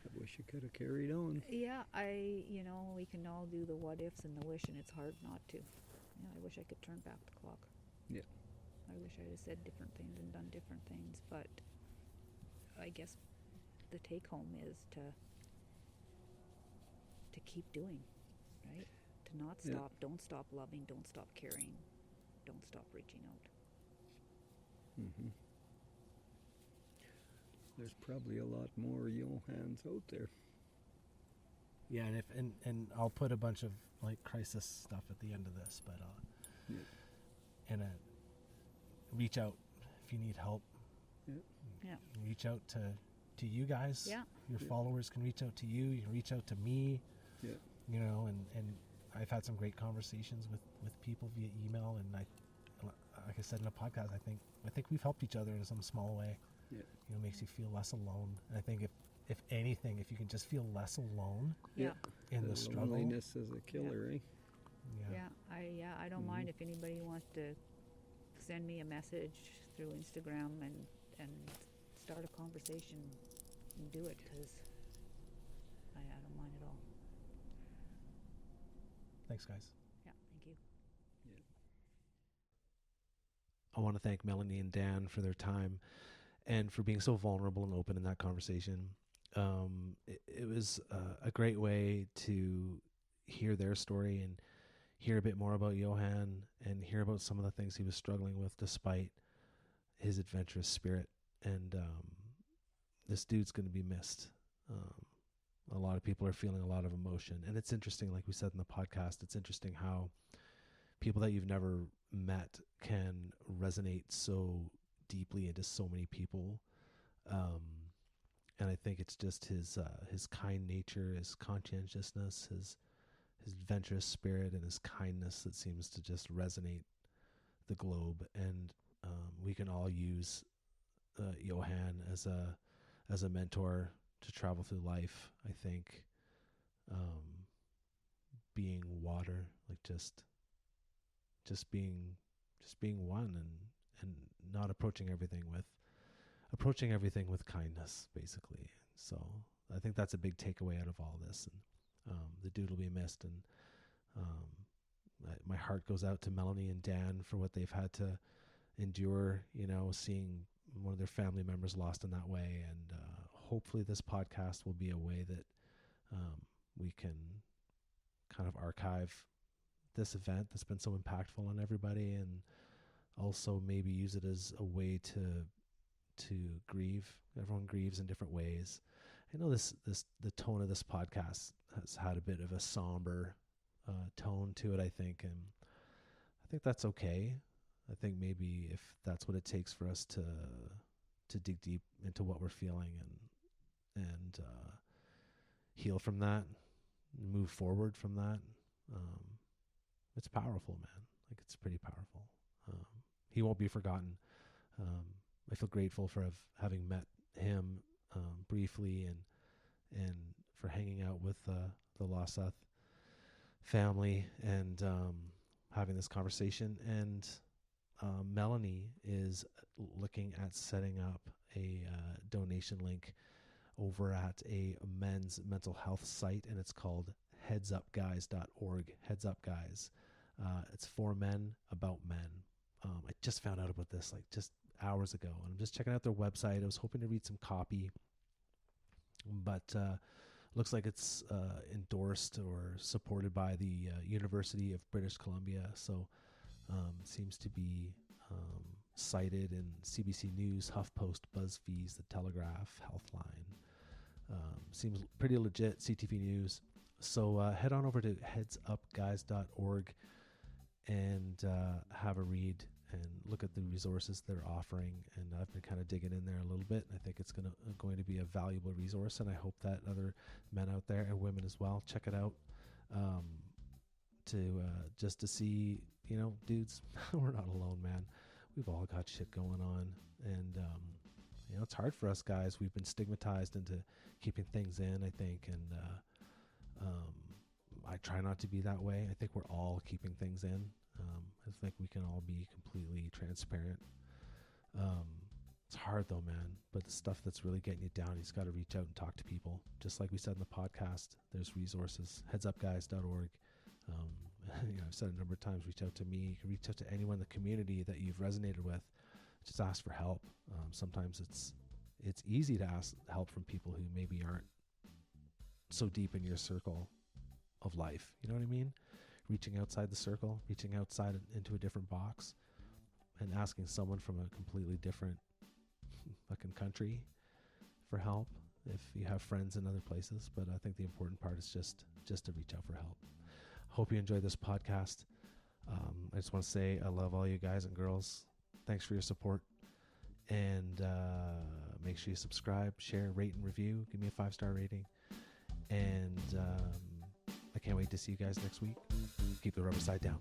I wish you could have carried on. Yeah, we can all do the what ifs and the wish, and it's hard not to. Yeah, I wish I could turn back the clock. Yeah. I wish I'd have said different things and done different things, but I guess the take home is to keep doing, right? To not Yeah. stop. Don't stop loving. Don't stop caring. Don't stop reaching out. Hmm. There's probably a lot more Johans out there. yeah, and I'll put a bunch of like crisis stuff at the end of this, but Yeah. and reach out if you need help. Yeah. Yeah. Reach out to you guys. Yeah. Your Yeah. followers can reach out to you. You can reach out to me. Yeah. You know, and I've had some great conversations with people via email, and like I said in a podcast, I think we've helped each other in some small way. Yeah. You know, makes you feel less alone. And I think if anything, if you can just feel less alone Yeah. in the struggle, Loneliness is a killer, eh? yeah, I don't mind if anybody wants to send me a message through Instagram and start a conversation and do it, because I don't mind at all. Thanks, guys. Yeah, thank you. I want to thank Melanie and Dan for their time and for being so vulnerable and open in that conversation. It was a great way to hear their story and hear a bit more about Iohan and hear about some of the things he was struggling with despite his adventurous spirit. And this dude's going to be missed. A lot of people are feeling a lot of emotion. And it's interesting, like we said in the podcast, it's interesting how people that you've never met can resonate so deeply into so many people. And I think it's just his kind nature, his conscientiousness, his adventurous spirit, and his kindness that seems to just resonate the globe. And we can all use Iohan as a mentor to travel through life. I think being water, like just being one, and not approaching everything with kindness, basically. So I think that's a big takeaway out of all this. And the dude will be missed. And my heart goes out to Melanie and Dan for what they've had to endure, you know, seeing one of their family members lost in that way. And hopefully this podcast will be a way that we can kind of archive this event that's been so impactful on everybody, and also maybe use it as a way to grieve. Everyone grieves in different ways. I know the tone of this podcast has had a bit of a somber tone to it, I think, and I think that's okay. I think maybe if that's what it takes for us to dig deep into what we're feeling and heal from that, move forward from that, it's powerful, man. Like, it's pretty powerful. He won't be forgotten. I feel grateful for having met him briefly and for hanging out with the Loseth family and having this conversation. And Melanie is looking at setting up a donation link over at a men's mental health site, and it's called headsupguys.org. Heads Up Guys. It's for men, about men. I just found out about this like just hours ago, and I'm just checking out their website. I was hoping to read some copy, but looks like it's endorsed or supported by the University of British Columbia. So it seems to be cited in CBC News, HuffPost, BuzzFeed, The Telegraph, Healthline. Seems pretty legit, CTV News. So head on over to headsupguys.org and have a read and look at the resources they're offering. And I've been kind of digging in there a little bit. I think it's going to be a valuable resource, and I hope that other men out there and women as well check it out. Just to see, dudes, we're not alone, man. We've all got shit going on, and it's hard for us guys. We've been stigmatized into keeping things in, I think, and I try not to be that way. I think we're all keeping things in. I think we can all be completely transparent. It's hard though, man, but the stuff that's really getting you down, you just got to reach out and talk to people. Just like we said in the podcast, there's resources, headsupguys.org. I've said a number of times, reach out to me. You can reach out to anyone in the community that you've resonated with. Just ask for help. Sometimes it's easy to ask help from people who maybe aren't so deep in your circle of life. You know what I mean? Reaching outside the circle, reaching outside into a different box, and asking someone from a completely different fucking country for help if you have friends in other places. But I think the important part is just to reach out for help. Hope you enjoyed this podcast. I just want to say I love all you guys and girls. Thanks for your support. And make sure you subscribe, share, rate, and review. Give me a 5-star rating. And I can't wait to see you guys next week. Keep the rubber side down.